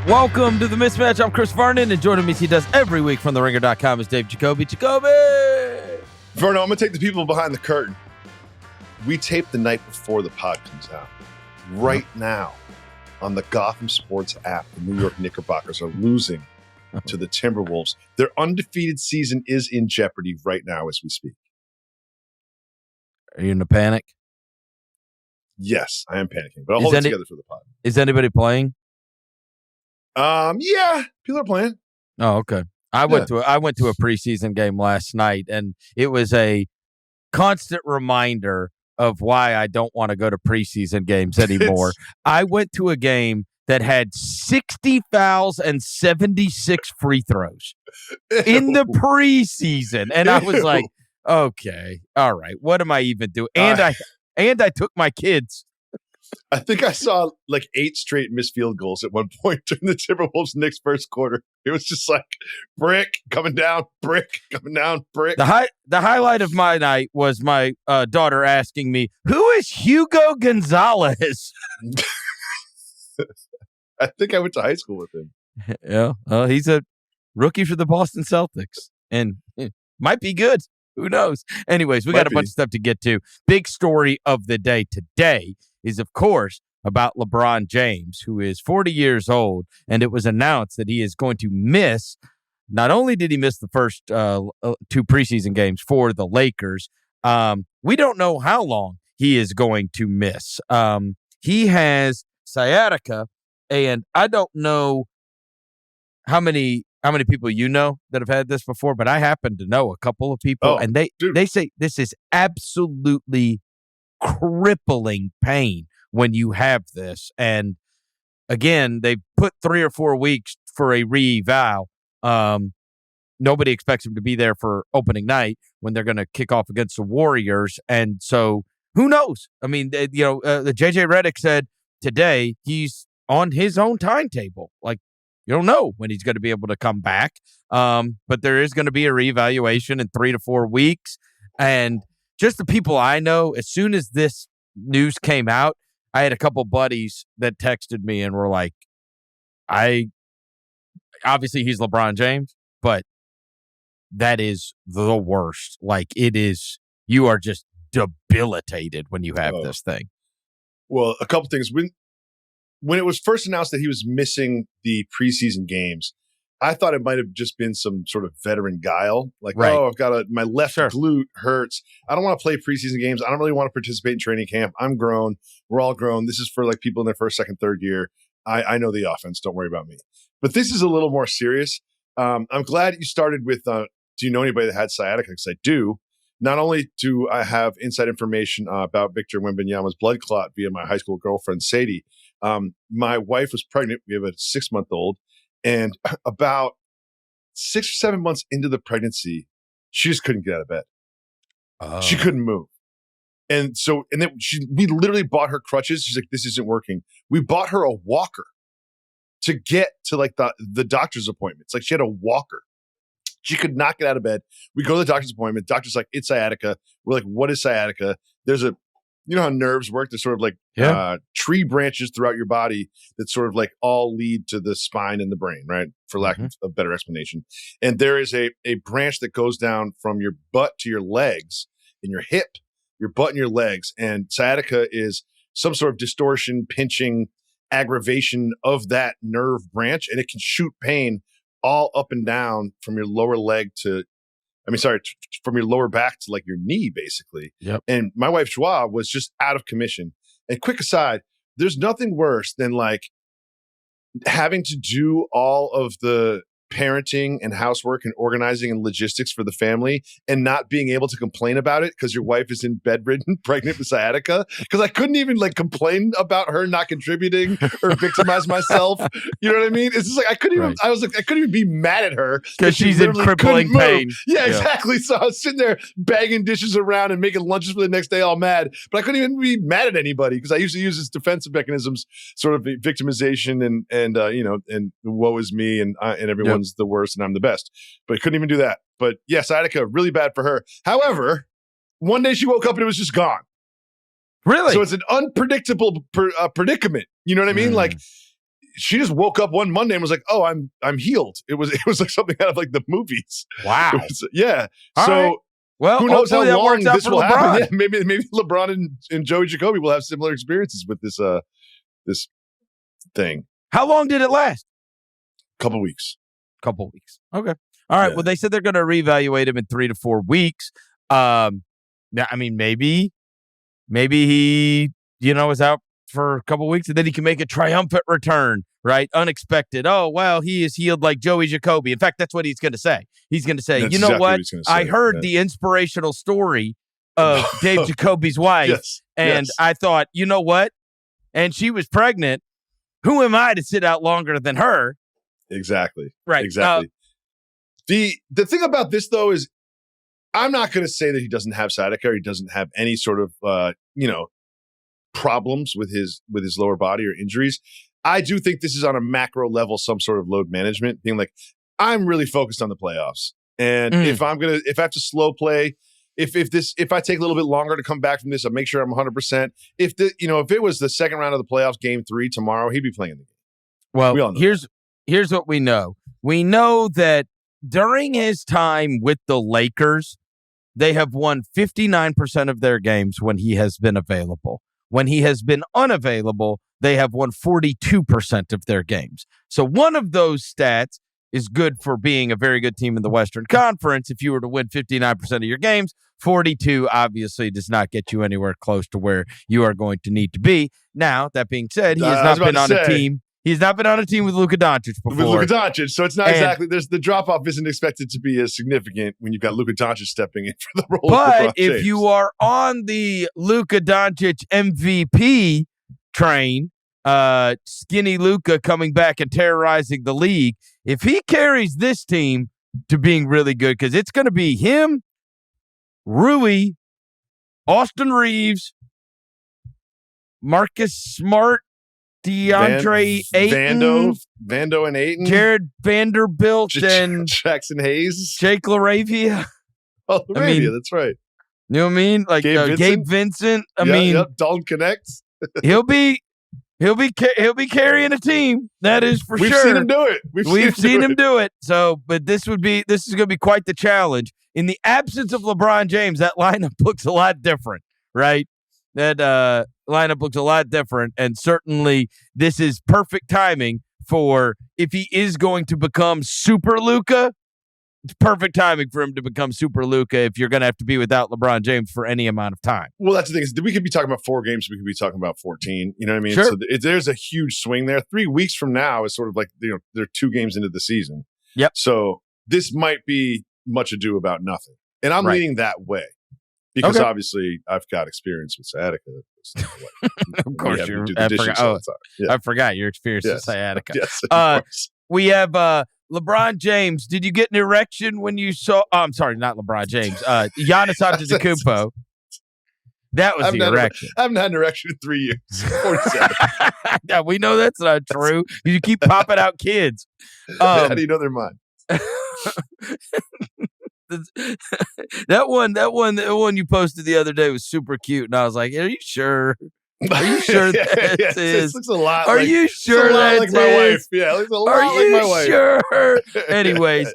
Welcome to the Mismatch. I'm Chris Vernon, and joining me as he does every week from TheRinger.com is Dave Jacoby. Jacoby! Verno, I'm going to take the people behind the curtain. We taped the night before the pod comes out. Right now, on the Gotham Sports app, the New York Knickerbockers are losing to the Timberwolves. Their undefeated season is in jeopardy right now as we speak. Are you in a panic? Yes, I am panicking, but I'll hold it together for the pod. Is anybody playing? Yeah, people are playing. Oh, okay. I went to a preseason game last night, and it was a constant reminder of why I don't want to go to preseason games anymore. I went to a game that had 60 fouls and 76 free throws in the preseason, and I was like, okay, all right, what am I even doing? And I took my kids. I think I saw like 8 straight missed field goals at one point during the Timberwolves-Knicks first quarter. It was just like brick coming down, brick coming down, brick. The highlight of my night was my daughter asking me, "Who is Hugo Gonzalez?" I think I went to high school with him. Yeah, he's a rookie for the Boston Celtics, and might be good. Who knows? Anyways, we got a bunch of stuff to get to. Big story of the day today is, of course, about LeBron James, who is 40 years old, and it was announced that he is going to miss. Not only did he miss the first 2 preseason games for the Lakers, we don't know how long he is going to miss. He has sciatica, and I don't know how many people you know that have had this before, but I happen to know a couple of people, and they say this is absolutely crippling pain when you have this. And again, they put 3 or 4 weeks for a re-eval. Nobody expects him to be there for opening night when they're going to kick off against the Warriors. And so who knows? I mean, the JJ Redick said today he's on his own timetable. Like, you don't know when he's going to be able to come back. But there is going to be a reevaluation in 3 to 4 weeks. And just the people I know, as soon as this news came out, I had a couple buddies that texted me and were like, obviously he's LeBron James, but that is the worst. Like, it is, you are just debilitated when you have this thing. Well, a couple things. When it was first announced that he was missing the preseason games, I thought it might have just been some sort of veteran guile. Like, right. I've got my left glute hurts. I don't want to play preseason games. I don't really want to participate in training camp. I'm grown. We're all grown. This is for like people in their first, second, third year. I know the offense. Don't worry about me. But this is a little more serious. I'm glad you started with, do you know anybody that had sciatica? Because I do. Not only do I have inside information about Victor Wembanyama's blood clot via my high school girlfriend, Sadie. My wife was pregnant. We have a 6-month-old. And about 6 or 7 months into the pregnancy, she just couldn't get out of bed. She couldn't move. And then we literally bought her crutches. She's like, this isn't working. We bought her a walker to get to like the doctor's appointment. It's like she had a walker. She could not get out of bed. We go to the doctor's appointment. Doctor's like, it's sciatica. We're like, what is sciatica? You know how nerves work? There's sort of like tree branches throughout your body that sort of like all lead to the spine and the brain, right? For lack of a better explanation. And there is a branch that goes down from your butt to your legs and your hip, your butt and your legs. And sciatica is some sort of distortion, pinching, aggravation of that nerve branch. And it can shoot pain all up and down from your lower leg from your lower back to like your knee, basically. Yep. And my wife, Joie, was just out of commission. And quick aside, there's nothing worse than like having to do all of the parenting and housework and organizing and logistics for the family and not being able to complain about it because your wife is in bedridden, pregnant with sciatica. Because I couldn't even like complain about her not contributing or victimize myself. You know what I mean? It's just like I couldn't even be mad at her because she's in crippling pain. Yeah, exactly. So I was sitting there bagging dishes around and making lunches for the next day all mad. But I couldn't even be mad at anybody because I used to use his defensive mechanisms, sort of victimization and woe is me and everyone. The worst and I'm the best, but I couldn't even do that. But yeah, sciatica, really bad for her. However, one day she woke up and it was just gone. Really? So it's an unpredictable predicament. You know what I mean? Like she just woke up one Monday and was like, "Oh, I'm healed." It was like something out of like the movies. Wow. Yeah. All so right. Well, who knows how that long works out this for will LeBron. happen? Yeah, maybe LeBron and Joey Jacoby will have similar experiences with this this thing. How long did it last? Couple weeks. Okay. All right. Yeah. Well, they said they're going to reevaluate him in 3 to 4 weeks. I mean, maybe he, is out for a couple weeks and then he can make a triumphant return, right? Unexpected. Oh, well, he is healed like Joey Jacoby. In fact, that's what he's going to say. He's going to say, That's you know exactly what? I heard the inspirational story of Dave Jacoby's wife. Yes. And I thought, you know what? And she was pregnant. Who am I to sit out longer than her? Exactly. Right. Exactly. The thing about this, though, is I'm not going to say that he doesn't have sciatica or he doesn't have any sort of, problems with his lower body or injuries. I do think this is on a macro level, some sort of load management, being like, I'm really focused on the playoffs. And if I have to slow play, if I take a little bit longer to come back from this, I'll make sure I'm 100%. If it was the second round of the playoffs, game 3 tomorrow, he'd be playing the game. Well, here's what we know. We know that during his time with the Lakers, they have won 59% of their games when he has been available. When he has been unavailable, they have won 42% of their games. So one of those stats is good for being a very good team in the Western Conference. If you were to win 59% of your games, 42 obviously does not get you anywhere close to where you are going to need to be. Now, that being said, he has not been on a team. He's not been on a team with Luka Doncic before. With Luka Doncic, so it's not exactly. The drop off isn't expected to be as significant when you've got Luka Doncic stepping in for the role. But of LeBron James. If you are on the Luka Doncic MVP train, skinny Luka coming back and terrorizing the league, if he carries this team to being really good, because it's going to be him, Rui, Austin Reeves, Marcus Smart, DeAndre Ayton, Vando and Ayton, Jared Vanderbilt, and Jackson Hayes, Jake LaRavia. Oh, LaRavia, that's right. You know what I mean? Like Gabe Vincent. Dalton connects. he'll be carrying a team. That is for sure. We've seen him do it. We've seen him do it. So, but this is going to be quite the challenge. In the absence of LeBron James, that lineup looks a lot different, right? That lineup looks a lot different, and certainly this is perfect timing for if he is going to become Super Luka. It's perfect timing for him to become Super Luka if you're going to have to be without LeBron James for any amount of time. Well, that's the thing is we could be talking about 4 games. We could be talking about 14. You know what I mean? Sure. So there's a huge swing there. 3 weeks from now is sort of like, they're 2 games into the season. Yep. So this might be much ado about nothing. And I'm leaning that way because obviously I've got experience with sciatica. Of course, I forgot your experience with sciatica. Yes, of course. We have LeBron James. Did you get an erection when you saw? Oh, I'm sorry, not LeBron James. Giannis Antetokounmpo. That was the erection. I haven't had an erection in 3 years. 47. Yeah, we know that's not true. You keep popping out kids. How do you know they're mine? that one you posted the other day was super cute, and I was like, "Are you sure? Are you sure that is? It looks a lot. Are you sure that's like my wife? Yeah, it looks a lot like my wife. Sure? Anyways,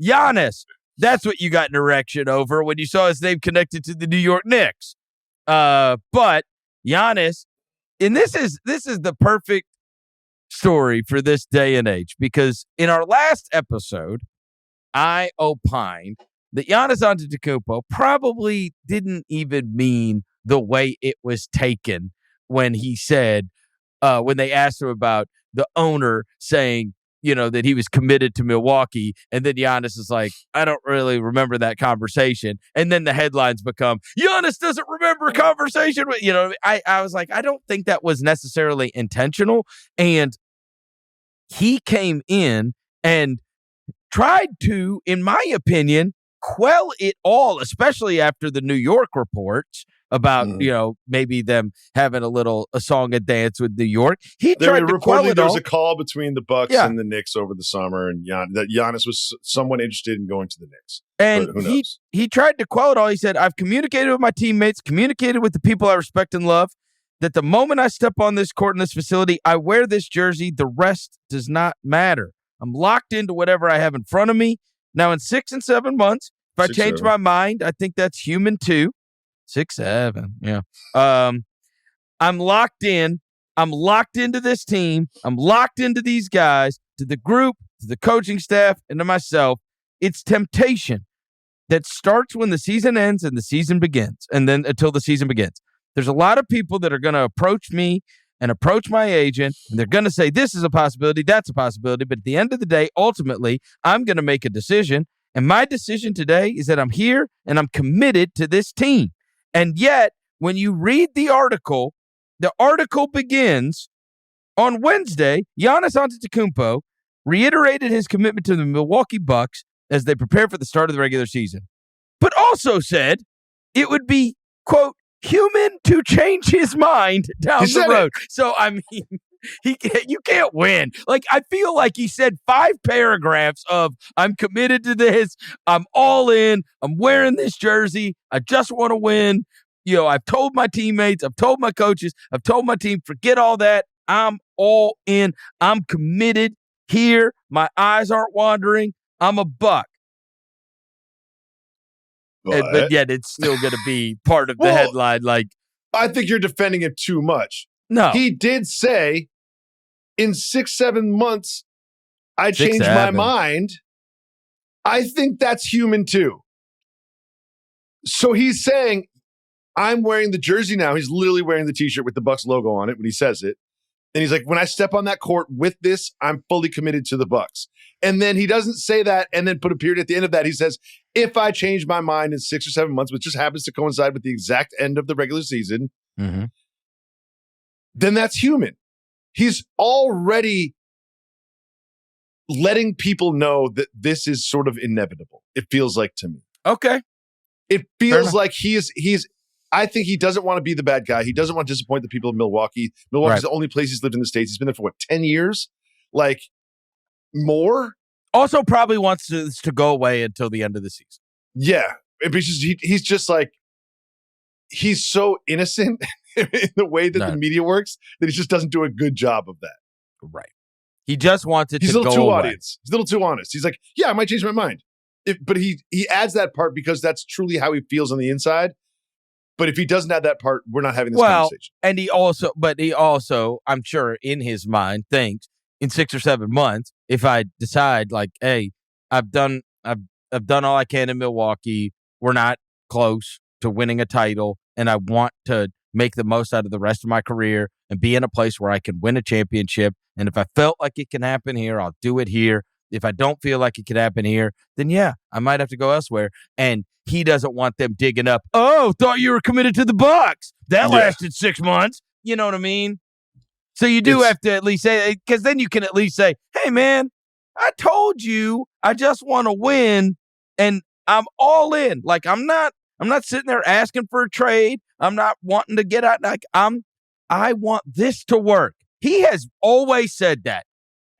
Giannis, that's what you got an erection over when you saw his name connected to the New York Knicks. But Giannis, and this is the perfect story for this day and age, because in our last episode, I opined that Giannis Antetokounmpo probably didn't even mean the way it was taken when he said, when they asked him about the owner saying, that he was committed to Milwaukee. And then Giannis is like, I don't really remember that conversation. And then the headlines become, Giannis doesn't remember a conversation with, I was like, I don't think that was necessarily intentional. And he came in and tried to, in my opinion, quell it all, especially after the New York reports about, maybe them having a song and dance with New York. He tried to quell it all. There was a call between the Bucks and the Knicks over the summer, and that Giannis was somewhat interested in going to the Knicks. And he tried to quell it all. He said, I've communicated with my teammates, communicated with the people I respect and love, that the moment I step on this court in this facility, I wear this jersey. The rest does not matter. I'm locked into whatever I have in front of me. Now, in 6 and 7 months, if I change my mind, I think that's human too. 6, 7, yeah. I'm locked in. I'm locked into this team. I'm locked into these guys, to the group, to the coaching staff, and to myself. It's temptation that starts when the season ends and the season begins, and then until the season begins. There's a lot of people that are going to approach me and approach my agent, and they're going to say, this is a possibility, that's a possibility. But at the end of the day, ultimately, I'm going to make a decision. And my decision today is that I'm here and I'm committed to this team. And yet, when you read the article begins on Wednesday. Giannis Antetokounmpo reiterated his commitment to the Milwaukee Bucks as they prepare for the start of the regular season, but also said it would be, quote, human to change his mind down the road. So, I mean, you can't win. Like, I feel like he said 5 paragraphs of, I'm committed to this. I'm all in. I'm wearing this jersey. I just want to win. I've told my teammates, I've told my coaches, I've told my team, forget all that. I'm all in. I'm committed here. My eyes aren't wandering. I'm a Buck. But yet it's still going to be part of the headline. Like, I think you're defending it too much. No. He did say in 6, 7 months, I changed my mind. I think that's human too. So he's saying, I'm wearing the jersey now. He's literally wearing the t-shirt with the Bucks logo on it when he says it. And he's like, when I step on that court with this, I'm fully committed to the Bucks. And then he doesn't say that and then put a period at the end of that. He says, if I change my mind in 6 or 7 months, which just happens to coincide with the exact end of the regular season, then that's human. He's already letting people know that this is sort of inevitable. It feels like to me. Okay. It feels like he's I think he doesn't want to be the bad guy. He doesn't want to disappoint the people of Milwaukee. Milwaukee's the only place he's lived in the States. He's been there for 10 years? Like, more? Also probably wants to go away until the end of the season. Yeah. He's just like, he's so innocent in the way that the media works that he just doesn't do a good job of that. Right. He just wants it to go away. He's a little too honest. He's like, yeah, I might change my mind. But he adds that part because that's truly how he feels on the inside. But if he doesn't have that part, we're not having this conversation. And he also, I'm sure in his mind thinks in 6 or 7 months, if I decide like, hey, I've done all I can in Milwaukee, we're not close to winning a title, and I want to make the most out of the rest of my career and be in a place where I can win a championship. And if I felt like it can happen here, I'll do it here. If I don't feel like it could happen here, then yeah, I might have to go elsewhere. And he doesn't want them digging up, oh, thought you were committed to the Bucks. That lasted 6 months. You know what I mean? So you do have to at least say, because then you can at least say, hey, man, I told you I just want to win, and I'm all in. Like, I'm not sitting there asking for a trade. I'm not wanting to get out. Like, I want this to work. He has always said that.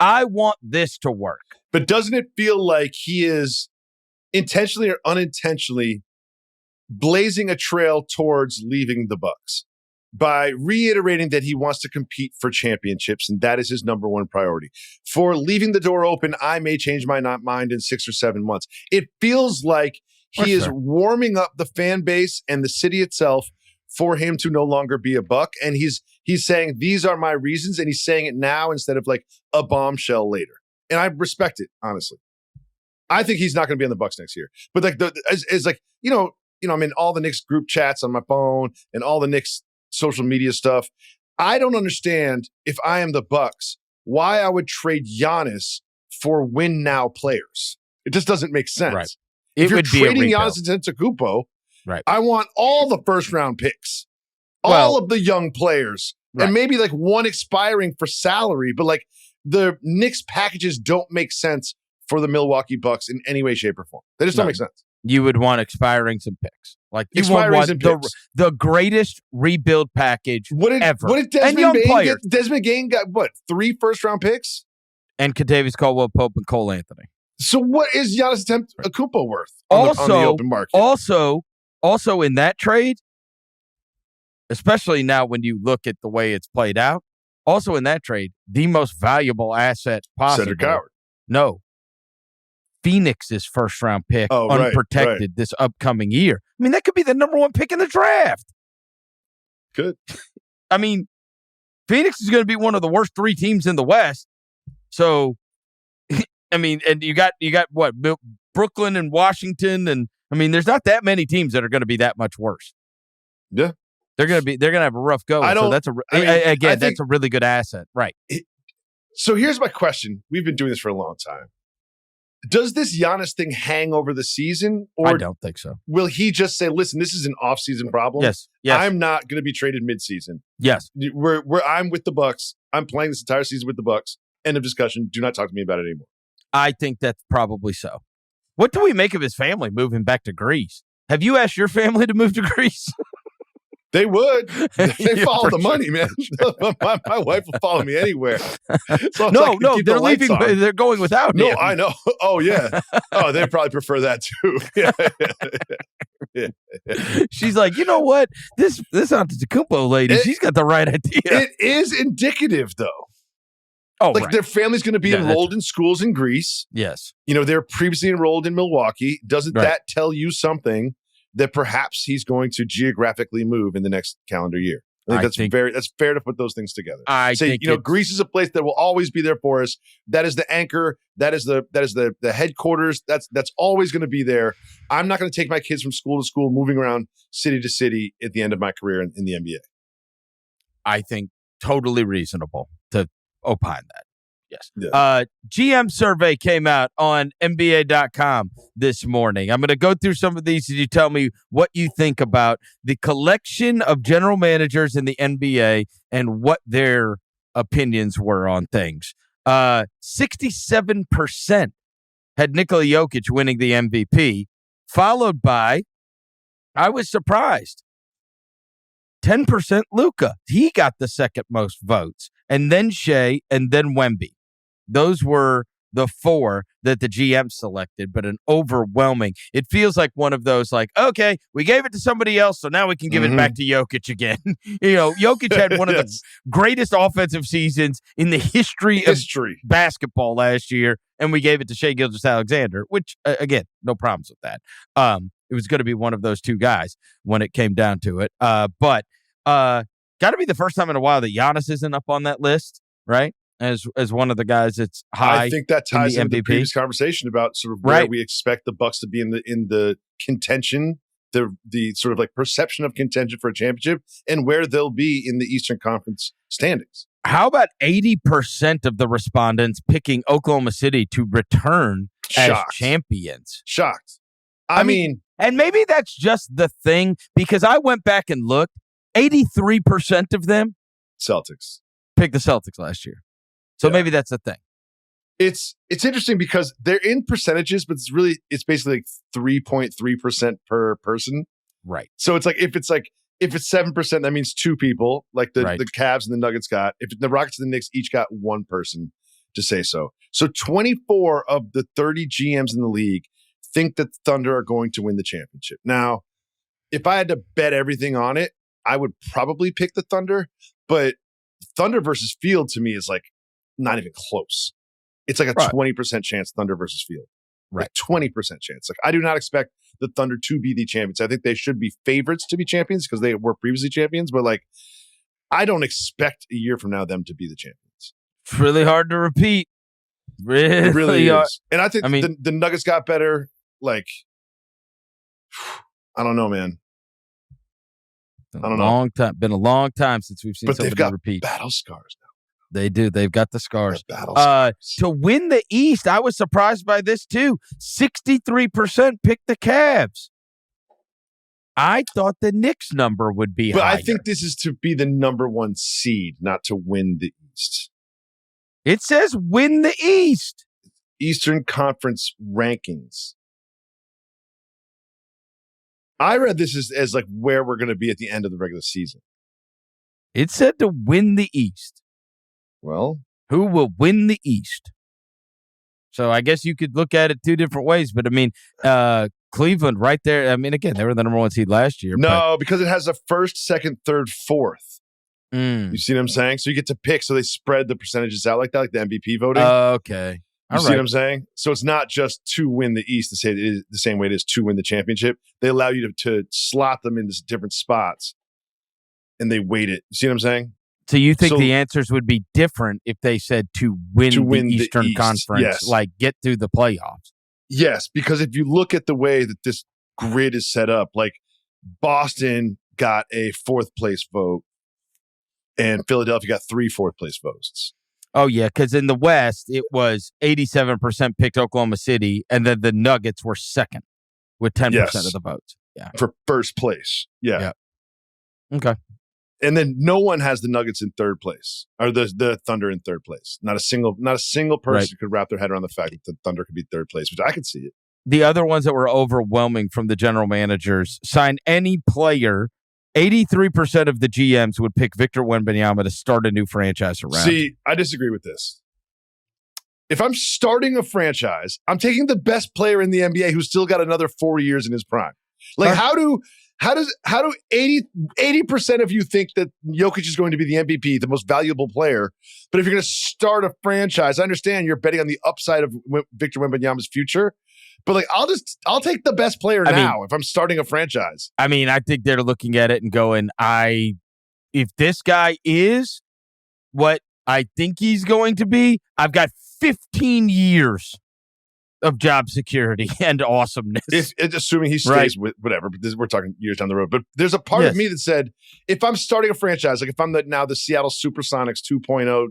I want this to work. But doesn't it feel like he is intentionally or unintentionally blazing a trail towards leaving the Bucks by reiterating that he wants to compete for championships and that is his number one priority? For leaving the door open, I may change my mind in 6 or 7 months. It feels like he is warming up the fan base and the city itself for him to no longer be a Buck. And he's saying, these are my reasons. And he's saying it now instead of like a bombshell later. And I respect it, honestly. I think he's not going to be on the Bucks next year. But like, it's like, I'm in all the Knicks group chats on my phone and all the Knicks social media stuff. I don't understand, if I am the Bucks, why I would trade Giannis for win now players. It just doesn't make sense. Right. If you're trading Giannis Antetokounmpo, right, I want all the first round picks, all of the young players, and maybe like one expiring for salary. But like, the Knicks packages don't make sense for the Milwaukee Bucks in any way, shape, or form. They just don't make sense. You would want expiring some picks. Like, you expiring want some picks. The greatest rebuild package ever. What did Desmond Bain get? Desmond Bain got, 3 first-round picks? And Kentavious Caldwell-Pope and Cole Anthony. So what is Giannis Antetokounmpo worth on the open market? Also in that trade, especially now when you look at the way it's played out. Also in that trade, the most valuable asset possible. Cedric Howard. No. Phoenix's first-round pick, unprotected this upcoming year. I mean, that could be the number 1 pick in the draft. Good. I mean, Phoenix is going to be one of the worst 3 teams in the West. So, I mean, and you got what, Brooklyn and Washington, and I mean, there's not that many teams that are going to be that much worse. Yeah, they're going to have a rough go. So that's that's a really good asset, right? So here's my question: we've been doing this for a long time. Does this Giannis thing hang over the season? Or I don't think so. Will he just say, listen, this is an off-season problem? Yes. I'm not going to be traded mid-season. Yes. I'm with the Bucks. I'm playing this entire season with the Bucks. End of discussion. Do not talk to me about it anymore. I think that's probably so. What do we make of his family moving back to Greece? Have you asked your family to move to Greece? They would. They follow the money, man. my wife will follow me anywhere. So no, they're leaving. They're going without me. No, I know. Oh, yeah. Oh, they probably prefer that too. Yeah. She's like, you know what? This Antetokounmpo lady, she's got the right idea. It is indicative, though. Oh, like their family's going to be enrolled in schools in Greece. Yes. They're previously enrolled in Milwaukee. Doesn't that tell you something? That perhaps he's going to geographically move in the next calendar year. I think that's fair to put those things together. Greece is a place that will always be there for us. That is the anchor. That is the headquarters. That's always going to be there. I'm not going to take my kids from school to school, moving around city to city at the end of my career in the NBA. I think totally reasonable to opine that. Yes. Yeah. GM survey came out on NBA.com this morning. I'm going to go through some of these and you tell me what you think about the collection of general managers in the NBA and what their opinions were on things. 67% had Nikola Jokic winning the MVP, followed by, I was surprised, 10% Luka. He got the second most votes, and then Shea, and then Wemby. Those were the 4 that the GM selected, but an overwhelming. It feels like one of those, like, okay, we gave it to somebody else, so now we can give it back to Jokic again. Jokic had one of the greatest offensive seasons in the history of basketball last year, and we gave it to Shai Gilgeous-Alexander, which, again, no problems with that. It was going to be one of those 2 guys when it came down to it. But got to be the first time in a while that Giannis isn't up on that list, right? As one of the guys that's high. I think that ties into the previous conversation about sort of where we expect the Bucks to be in the contention, the sort of like perception of contention for a championship, and where they'll be in the Eastern Conference standings. How about 80% of the respondents picking Oklahoma City to return as champions? Shocked. I mean, and maybe that's just the thing, because I went back and looked. 83% of them Celtics picked the Celtics last year. So maybe that's the thing. It's interesting because they're in percentages, but it's basically like 3.3% per person. Right. So it's like if it's 7%, that means 2 people, like the Cavs and the Nuggets got. If the Rockets and the Knicks each got 1 person to say so. So 24 of the 30 GMs in the league think that the Thunder are going to win the championship. Now, if I had to bet everything on it, I would probably pick the Thunder, but Thunder versus Field to me is like not even close. It's like a 20% chance Thunder versus Field. Right. Like 20% chance. Like I do not expect the Thunder to be the champions. I think they should be favorites to be champions because they were previously champions, but like I don't expect a year from now them to be the champions. It's really hard to repeat. It really is. And I think the Nuggets got better. Like, I don't know, man. I don't know. Been a long time since we've seen somebody repeat. Battle scars now. They do. They've got the scars. Battle scars. To win the East, I was surprised by this too. 63% picked the Cavs. I thought the Knicks number would be higher. But I think this is to be the number 1 seed, not to win the East. It says win the East. Eastern Conference rankings. I read this as like where we're going to be at the end of the regular season. It said to win the East. Well, who will win the East? So I guess you could look at it 2 different ways, but I mean, Cleveland right there. I mean, again, they were the number 1 seed last year. No, because it has a first, second, third, fourth. You see what I'm saying? So you get to pick. So they spread the percentages out like that, like the MVP voting. Okay. You see what I'm saying? So it's not just to win the East to say it is the same way it is to win the championship. They allow you to slot them into different spots, and they weight it. You see what I'm saying? So you think the answers would be different if they said to win the Eastern Conference, yes. like get through the playoffs? Yes, because if you look at the way that this grid is set up, like Boston got a 4th place vote, and Philadelphia got 3 4th place votes. Oh, yeah, because in the West, it was 87% picked Oklahoma City, and then the Nuggets were second with 10% of the votes. Yeah, for first place. Yeah. Okay. And then no one has the Nuggets in 3rd place, or the Thunder in 3rd place. Not a single person could wrap their head around the fact that the Thunder could be 3rd place, which I could see it. The other ones that were overwhelming from the general managers: sign any player. 83% of the GMs would pick Victor Wembanyama to start a new franchise around. See, I disagree with this. If I'm starting a franchise, I'm taking the best player in the NBA who's still got another 4 years in his prime. Like, how do 80% of you think that Jokic is going to be the MVP, the most valuable player? But if you're going to start a franchise, I understand you're betting on the upside of Victor Wembanyama's future. But like, I'll take the best player now if I'm starting a franchise. I mean, I think they're looking at it and going, if this guy is what I think he's going to be, I've got 15 years of job security and awesomeness. Assuming he stays with whatever, but we're talking years down the road. But there's a part of me that said, if I'm starting a franchise, like if I'm now the Seattle Supersonics 2.0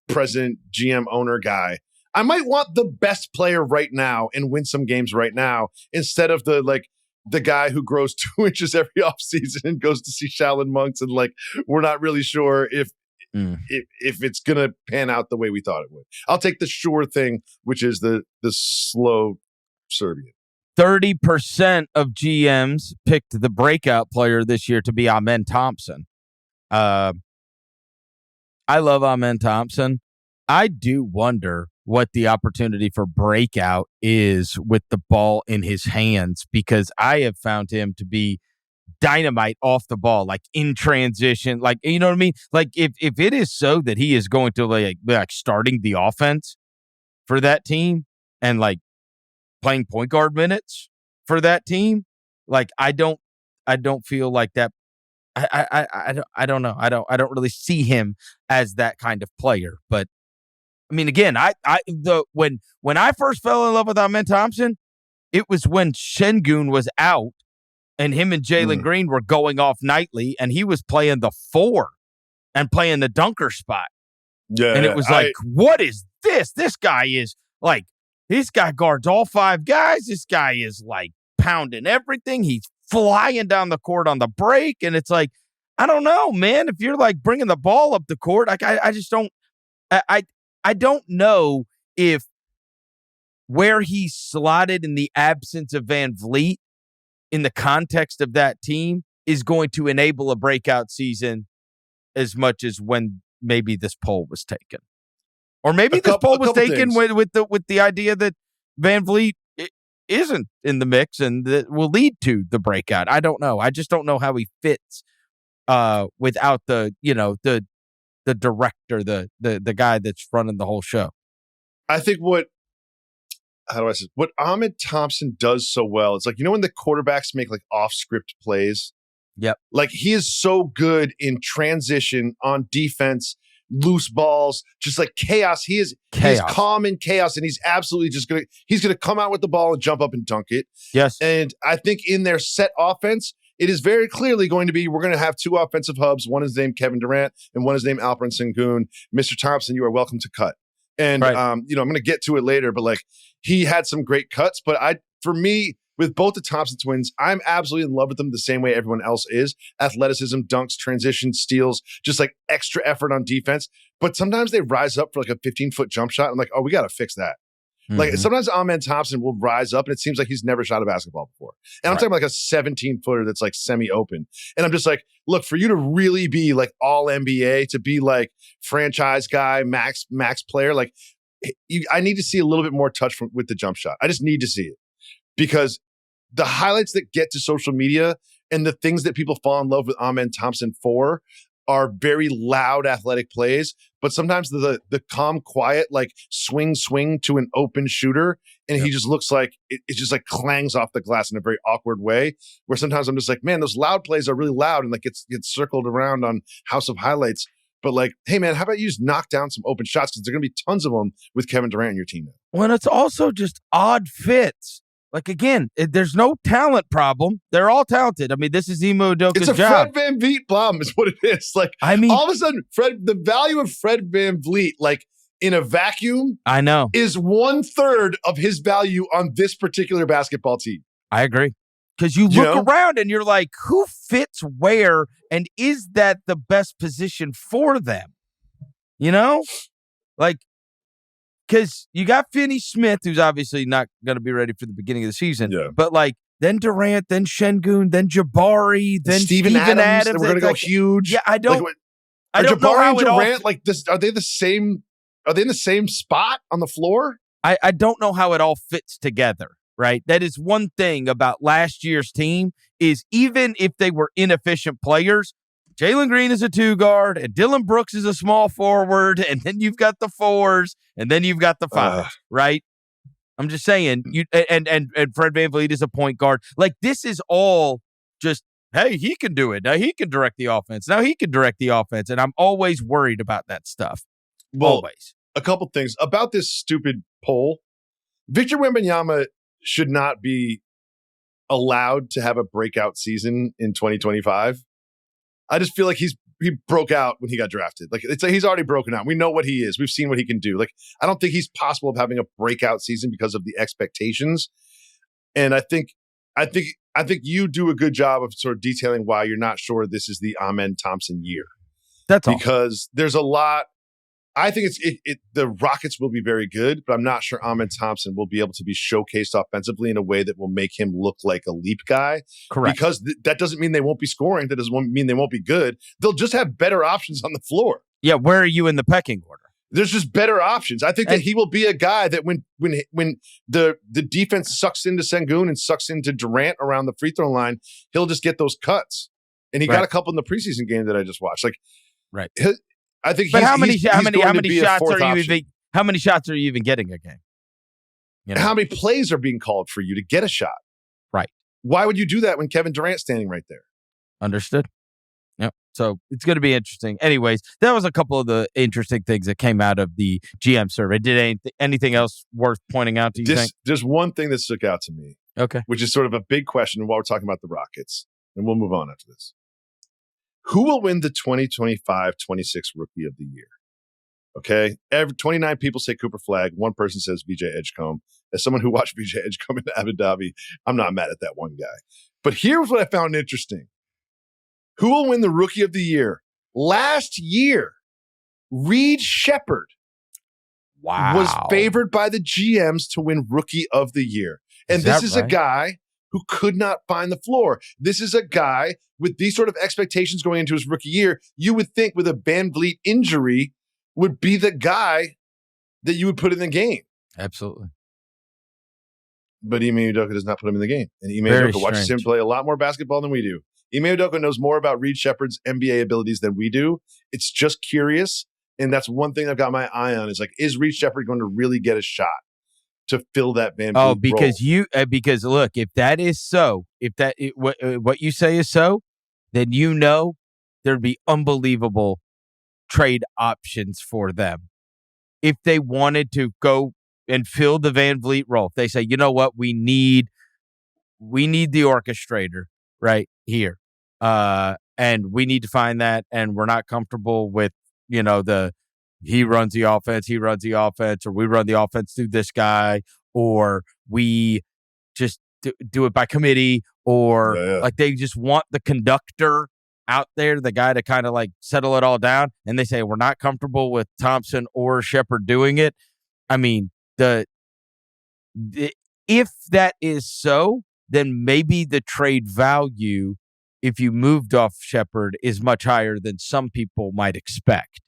president, GM, owner guy, I might want the best player right now and win some games right now instead of the guy who grows 2 inches every offseason and goes to see Shaolin monks and like we're not really sure if it's gonna pan out the way we thought it would. I'll take the sure thing, which is the slow Serbian. 30% of GMs picked the breakout player this year to be Amen Thompson. I love Amen Thompson. I do wonder what the opportunity for breakout is with the ball in his hands, because I have found him to be dynamite off the ball, like in transition, like, you know what I mean? Like if it is so that he is going to like starting the offense for that team and like playing point guard minutes for that team, like I don't feel like that. I don't know. I don't really see him as that kind of player, but I mean, again, when I first fell in love with Amen Thompson, it was when Sengun was out and him and Jalen Green were going off nightly, and he was playing the 4 and playing the dunker spot. Yeah, and it was like, what is this? This guy is like, this guy guards all 5 guys. This guy is like pounding everything. He's flying down the court on the break, and it's like, I don't know, man. If you're like bringing the ball up the court, like I just don't. I don't know if where he's slotted in the absence of Van Vliet in the context of that team is going to enable a breakout season as much as when maybe this poll was taken. Or maybe this poll was taken with the idea that Van Vliet isn't in the mix and that will lead to the breakout. I don't know. I just don't know how he fits without the director, the guy that's running the whole show. I think what Amen Thompson does so well, it's like, you know, when the quarterbacks make like off script plays? Yep. Like he is so good in transition on defense, loose balls, just like chaos. He's calm in chaos, and he's absolutely he's gonna come out with the ball and jump up and dunk it. Yes. And I think in their set offense, it is very clearly going to be, we're going to have 2 offensive hubs. One is named Kevin Durant and one is named Alperen Sengun. Mr. Thompson, you are welcome to cut. And, I'm going to get to it later, but like he had some great cuts. But for me, with both the Thompson twins, I'm absolutely in love with them the same way everyone else is. Athleticism, dunks, transition, steals, just like extra effort on defense. But sometimes they rise up for like a 15-foot jump shot. I'm like, oh, we got to fix that. Like sometimes Amen Thompson will rise up and it seems like he's never shot a basketball before. And I'm talking like a 17-footer that's like semi-open. And I'm just like, look, for you to really be like all NBA, to be like franchise guy, max player, like I need to see a little bit more touch with the jump shot. I just need to see it because the highlights that get to social media and the things that people fall in love with Amen Thompson for are very loud athletic plays, but sometimes the calm, quiet, like swing to an open shooter, and he just looks like it just like clangs off the glass in a very awkward way, where sometimes I'm just like, man, those loud plays are really loud and like gets circled around on House of Highlights. But like, hey man, how about you just knock down some open shots, because there are going to be tons of them with Kevin Durant in your team now. Well, it's also just odd fits. Like, again, there's no talent problem. They're all talented. I mean, this is Ime Udoka's job. It's a Fred VanVleet problem is what it is. Like, I mean, all of a sudden, the value of Fred VanVleet, like in a vacuum, I know, is 1/3 of his value on this particular basketball team. I agree. Because you look around and you're like, who fits where, and is that the best position for them? You know? Like, because you got Finney Smith, who's obviously not going to be ready for the beginning of the season. Yeah. But like, then Durant, then Sengun, then Jabari, then Steven Adams. We're going to go huge. Yeah, I don't. Like, I don't know how Durant, like this. Are they the same? Are they in the same spot on the floor? I don't know how it all fits together. Right. That is one thing about last year's team, is even if they were inefficient players, Jalen Green is a 2-guard and Dylan Brooks is a small forward, and then you've got the 4s, and then you've got the 5s, right? I'm just saying, and Fred VanVleet is a point guard. Like, this is all just, hey, he can do it. Now he can direct the offense. Now he can direct the offense. And I'm always worried about that stuff. Well, always. A couple things about this stupid poll. Victor Wembanyama should not be allowed to have a breakout season in 2025. I just feel like he broke out when he got drafted. Like, it's like he's already broken out. We know what he is. We've seen what he can do. Like, I don't think he's possible of having a breakout season because of the expectations. And I think you do a good job of sort of detailing why you're not sure this is the Amen Thompson year. That's all. Because there's a lot. I think the Rockets will be very good, but I'm not sure Amen Thompson will be able to be showcased offensively in a way that will make him look like a leap guy. Correct. Because that doesn't mean they won't be scoring. That doesn't mean they won't be good. They'll just have better options on the floor. Yeah, where are you in the pecking order? There's just better options. I think that he will be a guy that when the defense sucks into Sengun and sucks into Durant around the free throw line, he'll just get those cuts. And he got a couple in the preseason game that I just watched. Like, right. I think. But how many shots are you even getting a game? You know? How many plays are being called for you to get a shot? Right. Why would you do that when Kevin Durant's standing right there? Understood. Yep. So it's going to be interesting. Anyways, that was a couple of the interesting things that came out of the GM survey. Did anything else worth pointing out to you? There's one thing that stuck out to me. Okay. Which is sort of a big question while we're talking about the Rockets, and we'll move on after this. Who will win the 2025-26 Rookie of the Year? Okay. 29 people say Cooper Flagg. One person says VJ Edgecombe. As someone who watched VJ Edgecombe in Abu Dhabi, I'm not mad at that one guy. But here's what I found interesting. Who will win the Rookie of the Year? Last year, Reed Sheppard was favored by the GMs to win Rookie of the Year. And this is a guy who could not find the floor. This is a guy with these sort of expectations going into his rookie year. You would think with a VanVleet injury would be the guy that you would put in the game. Absolutely. But Ime Udoka does not put him in the game. And Ime Udoka watches him play a lot more basketball than we do. Ime Udoka knows more about Reed Sheppard's NBA abilities than we do. It's just curious. And that's one thing I've got my eye on is like, is Reed Sheppard going to really get a shot to fill that VanVleet role? Because look, if that is so, what you say is so, then there'd be unbelievable trade options for them. If they wanted to go and fill the VanVleet role, if they say, you know what, we need the orchestrator right here. And we need to find that, and we're not comfortable with, he runs the offense, or we run the offense through this guy, or we just do it by committee, or like they just want the conductor out there, the guy to kind of like settle it all down, and they say we're not comfortable with Thompson or Sheppard doing it. I mean, if that is so, then maybe the trade value, if you moved off Sheppard, is much higher than some people might expect.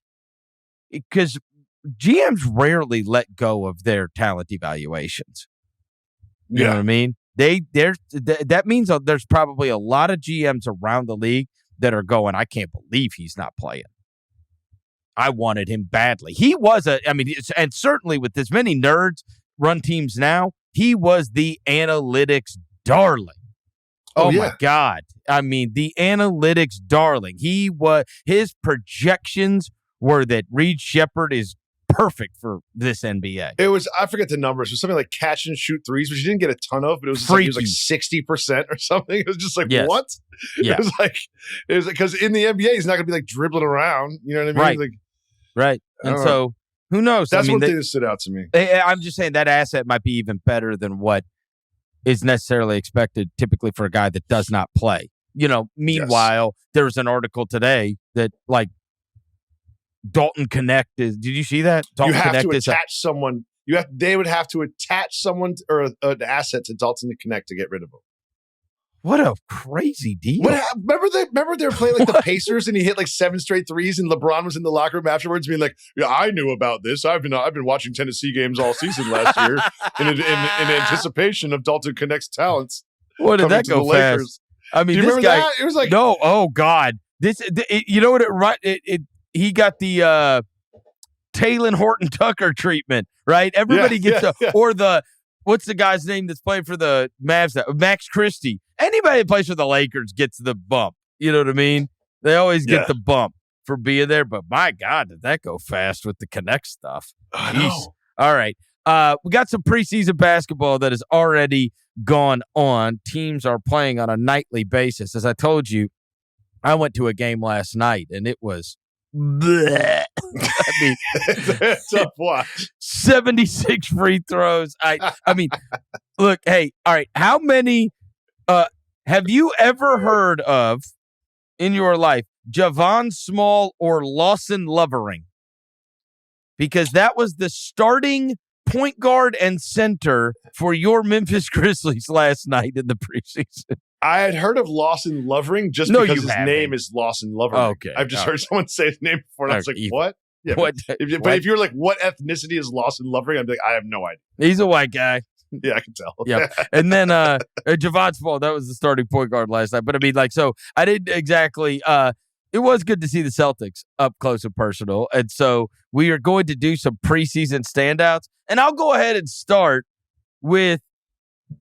Because GMs rarely let go of their talent evaluations. You know what I mean? that means there's probably a lot of GMs around the league that are going, I can't believe he's not playing. I wanted him badly. He was and certainly with as many nerds run teams now, he was the analytics darling. Oh yeah. My God. I mean, the analytics darling. His projections were that Reed Shepherd is perfect for this NBA. It was, I forget the numbers. It was something like catch and shoot threes, which he didn't get a ton of, but it was like 60% or something. It was just like, what? Yeah. It was like, because in the NBA, he's not going to be like dribbling around. You know what I mean? Right. Like, right. And so who knows? That's one thing that stood out to me. I'm just saying that asset might be even better than what is necessarily expected typically for a guy that does not play. Meanwhile, there was an article today that like Dalton Connect is. Did you see that? Dalton you have Connect to attach someone. They would have to attach someone or an asset to Dalton Connect to get rid of him. What a crazy deal! Remember they were playing like the Pacers and he hit like 7 straight threes and LeBron was in the locker room afterwards being like, "Yeah, I knew about this. I've been watching Tennessee games all season last year in anticipation of Dalton Connect's talents." What did that go fast? Lakers. I mean, do you this remember guy. That? It was like no. Oh God! You know what he got the Taylor Horton Tucker treatment, right? Everybody gets or the what's the guy's name that's playing for the Mavs? Max Christie. Anybody that plays for the Lakers gets the bump. You know what I mean? They always get the bump for being there. But my God, did that go fast with the Connect stuff? I know. All right. We got some preseason basketball that has already gone on. Teams are playing on a nightly basis. As I told you, I went to a game last night, and it was bleh. I mean, it's a tough watch. 76 free throws. I mean, look, hey, all right. How many have you ever heard of in your life Javon Small or Lawson Lovering? Because that was the starting point guard and center for your Memphis Grizzlies last night in the preseason. I had heard of Lawson Lovering just because his name is Lawson Lovering. Okay. I've just heard someone say his name before, and I was like, what? Yeah, what? But if you're like, what ethnicity is Lawson Lovering? I'd be like, I have no idea. He's a white guy. Yeah, I can tell. Yeah. And then Javon Small, that was the starting point guard last night. But I mean, like, so I didn't exactly it was good to see the Celtics up close and personal. And so we are going to do some preseason standouts. And I'll go ahead and start with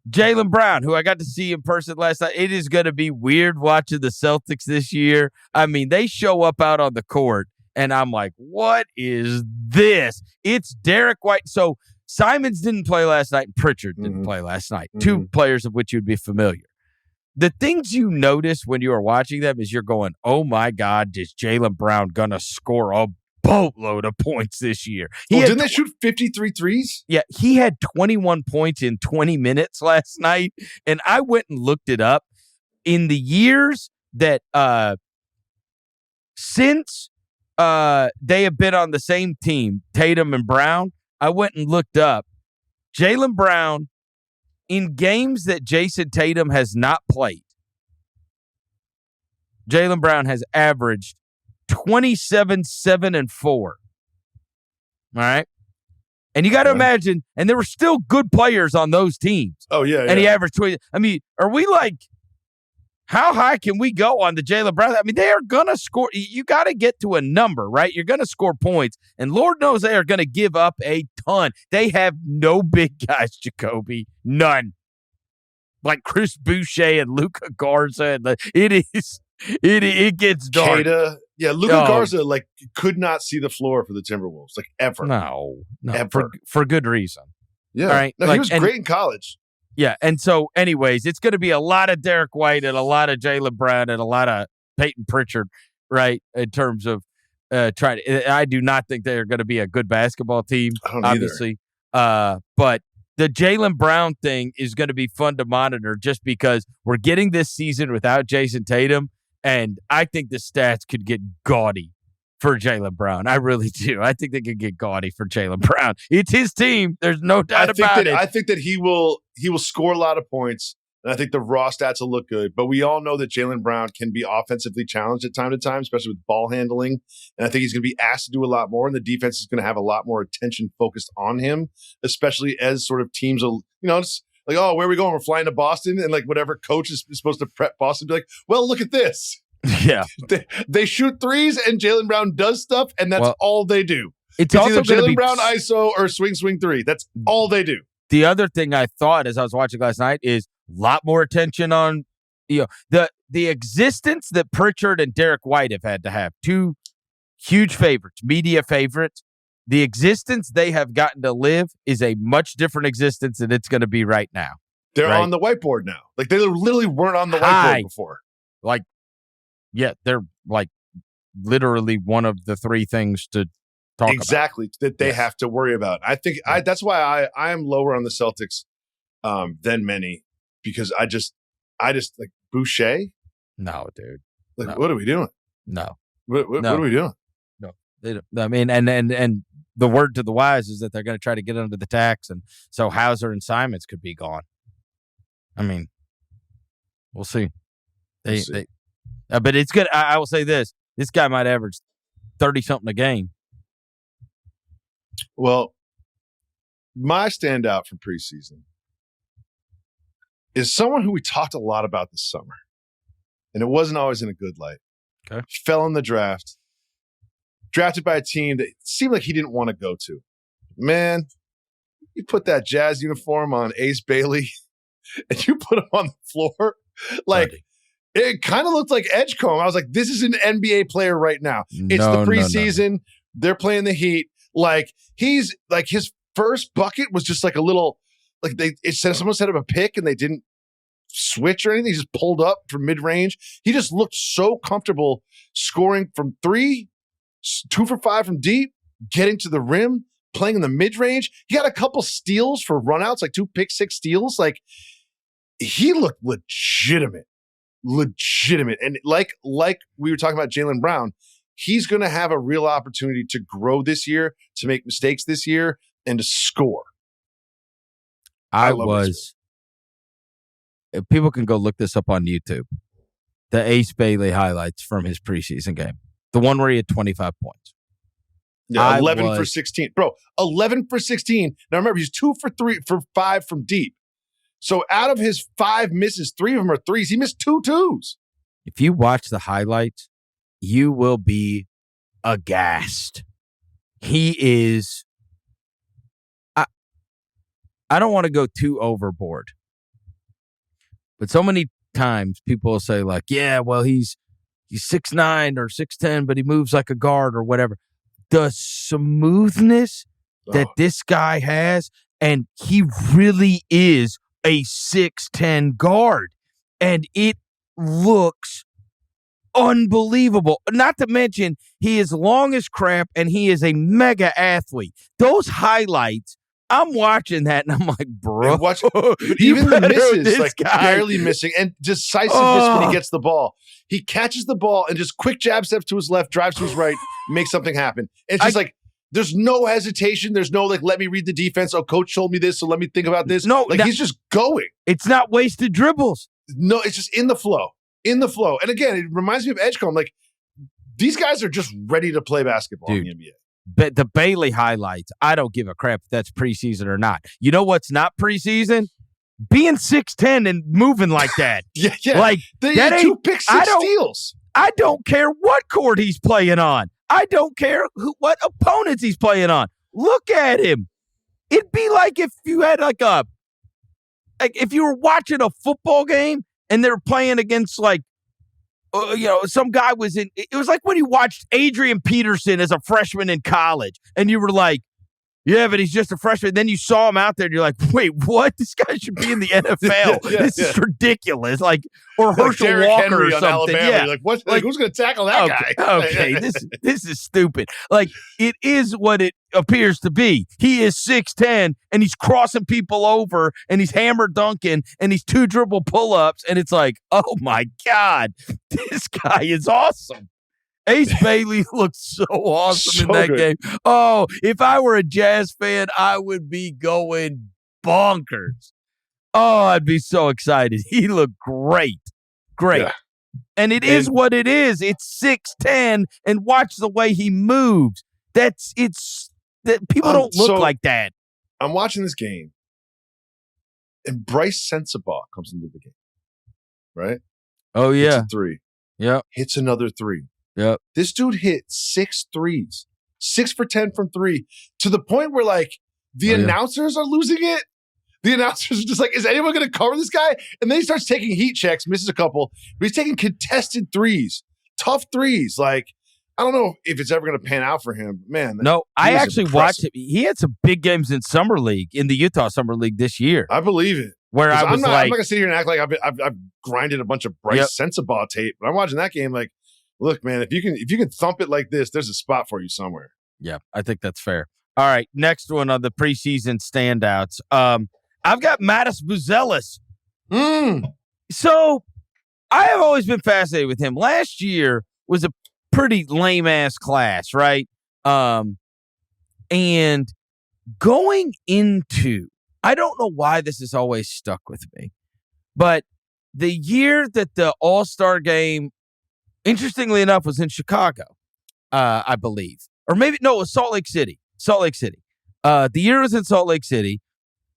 Jaylen Brown, who I got to see in person last night. It is going to be weird watching the Celtics this year. I mean, they show up out on the court, and I'm like, what is this? It's Derek White. So Simons didn't play last night, and Pritchard didn't play last night. Two players of which you'd be familiar. The things you notice when you are watching them is you're going, oh, my God, is Jaylen Brown going to score a boatload of points this year? Didn't they shoot 53 threes? Yeah, he had 21 points in 20 minutes last night, and I went and looked it up. In the years that since they have been on the same team, Tatum and Brown, I went and looked up Jaylen Brown in games that Jayson Tatum has not played. Jaylen Brown has averaged 27, 7, and 4. All right. And you got to imagine, and there were still good players on those teams. Oh, yeah. And he averaged 20. I mean, are we like, how high can we go on the Jaylen Brown? I mean, they are going to score. You got to get to a number, right? You're going to score points. And Lord knows they are going to give up a ton. They have no big guys, Jacoby. None. Like Chris Boucher and Luka Garza. And it gets dark. Luka Garza like could not see the floor for the Timberwolves, like ever. No, ever. For good reason. Yeah, all right. No, he was great in college. Yeah, and so, anyways, it's going to be a lot of Derek White and a lot of Jaylen Brown and a lot of Peyton Pritchard, right? In terms of trying to, I do not think they are going to be a good basketball team, I don't obviously. But the Jaylen Brown thing is going to be fun to monitor just because we're getting this season without Jayson Tatum. And I think the stats could get gaudy for Jaylen Brown. I really do. I think they could get gaudy for Jaylen Brown. It's his team. There's no doubt about it. I think that he will score a lot of points, and I think the raw stats will look good. But we all know that Jaylen Brown can be offensively challenged at time to time, especially with ball handling. And I think he's going to be asked to do a lot more, and the defense is going to have a lot more attention focused on him, especially as sort of teams will, it's Like, oh, where are we going? We're flying to Boston, and like whatever coach is supposed to prep Boston, be like, well, look at this. Yeah, they shoot threes, and Jaylen Brown does stuff, and that's all they do. It's also either Jaylen be Brown ISO or swing three. That's all they do. The other thing I thought as I was watching last night is a lot more attention on the existence that Pritchard and Derek White have had to have. Two huge favorites, media favorites. The existence they have gotten to live is a much different existence than it's going to be right now. They're on the whiteboard now. Like they literally weren't on the whiteboard before. Like, yeah, they're like literally one of the three things to talk about. Exactly, that they have to worry about. I think that's why I am lower on the Celtics than many, because I just like Boucher. No, dude. Like, no. What are we doing? No. What are we doing? No. They don't, I mean, and the word to the wise is that they're going to try to get under the tax, and so Hauser and Simons could be gone. I mean, we'll see. But it's good. I will say this: this guy might average 30-something a game. Well, my standout from preseason is someone who we talked a lot about this summer, and it wasn't always in a good light. Okay, fell in the draft, drafted by a team that seemed like he didn't want to go to. Man, you put that Jazz uniform on Ace Bailey, and you put him on the floor, like. Buddy. It kind of looked like Edgecombe. I was like, this is an NBA player right now. It's the preseason. No. They're playing the Heat. Like, he's like, his first bucket was just like a little, like someone set up a pick and they didn't switch or anything. He just pulled up from mid-range. He just looked so comfortable scoring from 3, 2 for 5 from deep, getting to the rim, playing in the mid-range. He had a couple steals for runouts, like 2 pick-6 steals. Like, he looked legitimate. And like we were talking about Jaylen Brown, he's going to have a real opportunity to grow this year, to make mistakes this year, and to score. People can go look this up on YouTube. The Ace Bailey highlights from his preseason game. The one where he had 25 points. Yeah, 11 for 16. Bro, 11 for 16. Now remember, he's 2 for 5 from deep. So out of his 5 misses, 3 of them are threes. He missed 2 twos. If you watch the highlights, you will be aghast. He is. I don't want to go too overboard, but so many times people will say like, "Yeah, well he's 6'9" or 6'10", but he moves like a guard or whatever." The smoothness that this guy has, and he really is a 6'10" guard, and it looks unbelievable. Not to mention, he is long as crap, and he is a mega athlete. Those highlights, I'm watching that, and I'm like, bro. Even the misses, like barely missing, and decisiveness when he gets the ball. He catches the ball and just quick jab steps to his left, drives to his right, makes something happen. It's just like, there's no hesitation. There's no, like, let me read the defense. Oh, coach told me this, so let me think about this. No, he's just going. It's not wasted dribbles. No, it's just in the flow. In the flow. And again, it reminds me of Edgecombe. Like, these guys are just ready to play basketball in the NBA. But the Bailey highlights, I don't give a crap if that's preseason or not. You know what's not preseason? Being 6'10" and moving like that. Yeah. Like, that ain't 2 pick-6 steals. I don't care what court he's playing on. I don't care what opponents he's playing on. Look at him. It'd be like if you had if you were watching a football game and they're playing against some guy was in. It was like when you watched Adrian Peterson as a freshman in college, and you were like, "Yeah, but he's just a freshman." Then you saw him out there, and you're like, "Wait, what? This guy should be in the NFL. This is ridiculous." Like, or Herschel Derrick Walker Henry or something. Alabama. Yeah. You're like, what? Like, who's going to tackle that guy? Okay, this is stupid. Like, it is what it appears to be. He is 6'10", and he's crossing people over, and he's hammer dunking, and he's 2 dribble pull-ups, and it's like, oh my God, this guy is awesome. Ace Bailey looked so awesome in that game. Oh, if I were a Jazz fan, I would be going bonkers. Oh, I'd be so excited. He looked great. Yeah. And it is what it is. It's 6'10", and watch the way he moves. That people don't look like that. I'm watching this game, And Bryce Sensabaugh comes into the game, right? Oh, yeah. Hits a three. Yep. Hits another three. Yep. This dude hit 6 threes, 6 for 10 from three, to the point where, like, the announcers are losing it. The announcers are just like, is anyone going to cover this guy? And then he starts taking heat checks, misses a couple, but he's taking contested threes, tough threes. Like, I don't know if it's ever going to pan out for him. Man, no, I actually watched it. He had some big games in Summer League, in the Utah Summer League this year. I believe it. Where I was I'm not going to sit here and act like I've grinded a bunch of Bryce Sensabaugh tape, but I'm watching that game like, look, man, if you can thump it like this, there's a spot for you somewhere. Yeah, I think that's fair. All right, next one on the preseason standouts. I've got Mattis Buzelis. So I have always been fascinated with him. Last year was a pretty lame-ass class, right? And going into, I don't know why this has always stuck with me, but the year that the All-Star game, interestingly enough, was in Chicago, I believe. Or maybe, no, it was Salt Lake City. The year was in Salt Lake City.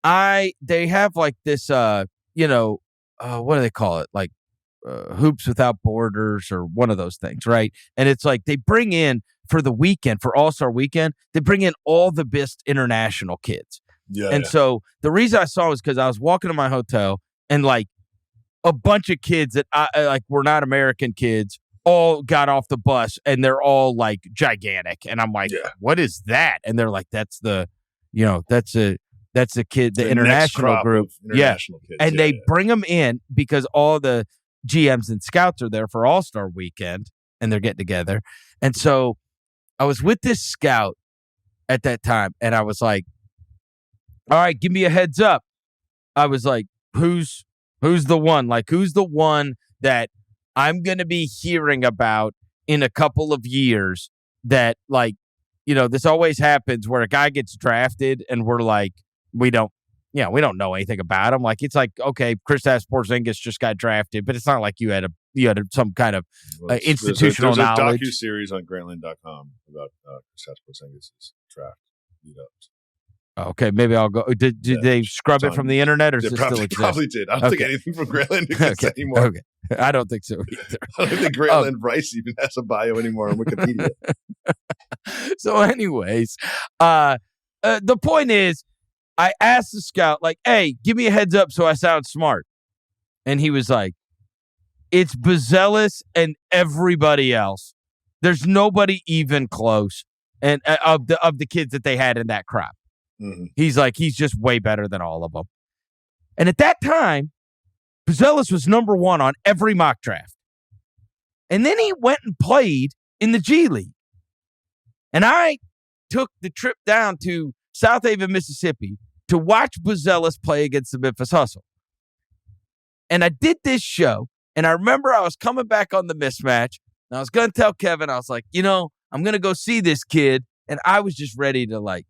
They have like this, what do they call it? Like Hoops Without Borders or one of those things, right? And it's like they bring in for the weekend, for All-Star weekend, they bring in all the best international kids. Yeah. And so the reason I saw it was because I was walking to my hotel and like a bunch of kids that were not American kids all got off the bus and they're all like gigantic. And I'm like, what is that? And they're like, that's the kid, the international group. International kids. And they bring them in because all the GMs and scouts are there for All-Star weekend and they're getting together. And so I was with this scout at that time and I was like, all right, give me a heads up. I was like, who's the one? Like, who's the one that I'm going to be hearing about in a couple of years that, like, this always happens where a guy gets drafted and we're like, we don't know anything about him. Like, it's like, okay, Kristaps Porzingis just got drafted, but it's not like you had some kind of institutional knowledge. There's a docu-series on Grantland.com about Kristaps Porzingis' draft lead-ups. Okay, maybe I'll go. Did they scrub it from the internet, or does it still exist? Probably did. I don't think anything from Grantland exists anymore. Okay, I don't think so either. I don't think Grantland Rice even has a bio anymore on Wikipedia. So, anyways, the point is, I asked the scout, like, "Hey, give me a heads up so I sound smart," and he was like, "It's Buzelis and everybody else. There's nobody even close, and of the kids that they had in that crop." Mm-hmm. He's like, he's just way better than all of them. And at that time, Buzelis was number one on every mock draft. And then he went and played in the G League. And I took the trip down to South Haven, Mississippi to watch Buzelis play against the Memphis Hustle. And I did this show, and I remember I was coming back on the Mismatch, and I was going to tell Kevin, I was like, I'm going to go see this kid. And I was just ready to, like,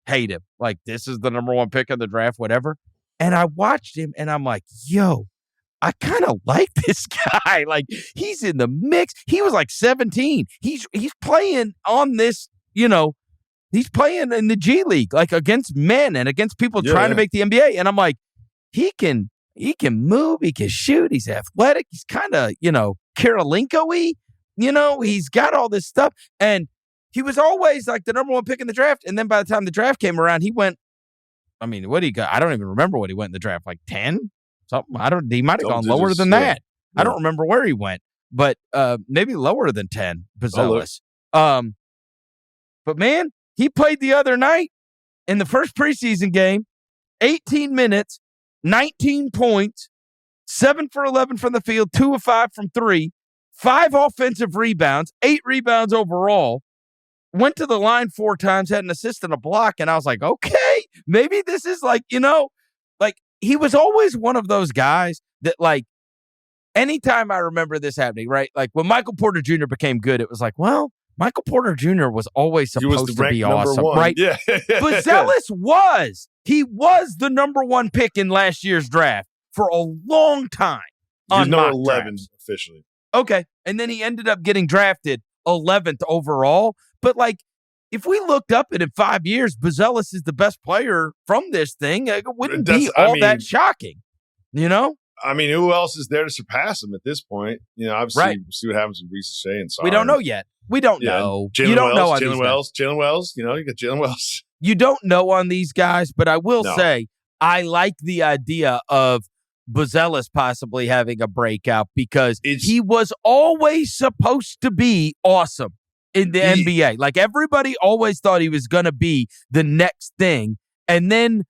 hate him. Like, this is the number one pick in the draft, whatever. And I watched him and I'm like, yo, I kind of like this guy. Like, he's in the mix. He was like 17. He's playing on this, he's playing in the G League, like against men and against people trying to make the NBA. And I'm like, he can move, he can shoot, he's athletic, he's kind of, Karolinko-y, he's got all this stuff. And he was always like the number one pick in the draft. And then by the time the draft came around, he went, what do you got? I don't even remember what he went in the draft, like 10? Something. He might have gone lower than that. Yeah. I don't remember where he went, but maybe lower than 10, Buzelis. But man, he played the other night in the first preseason game, 18 minutes, 19 points, 7 for 11 from the field, 2 of 5 from 3, 5 offensive rebounds, 8 rebounds overall. Went to the line 4 times, had an assist and a block, and I was like, okay, maybe this is like, like he was always one of those guys that, like, anytime I remember this happening, right? Like when Michael Porter Jr. became good, it was like, well, Michael Porter Jr. was always supposed to be awesome, right? Yeah. Buzelis he was the number one pick in last year's draft for a long time. He's number 11 officially. Okay, and then he ended up getting drafted 11th overall. But, like, if we looked up and in 5 years, Buzelis is the best player from this thing, it wouldn't be that shocking, you know? I mean, who else is there to surpass him at this point? You know, obviously, we'll see what happens with Reese and Sarr. We don't know yet. We don't know. You don't know on these guys. Jaylen Wells, you got Jaylen Wells. You don't know on these guys, but I will say I like the idea of Buzelis possibly having a breakout because he was always supposed to be awesome in the NBA. Like, everybody always thought he was going to be the next thing. And then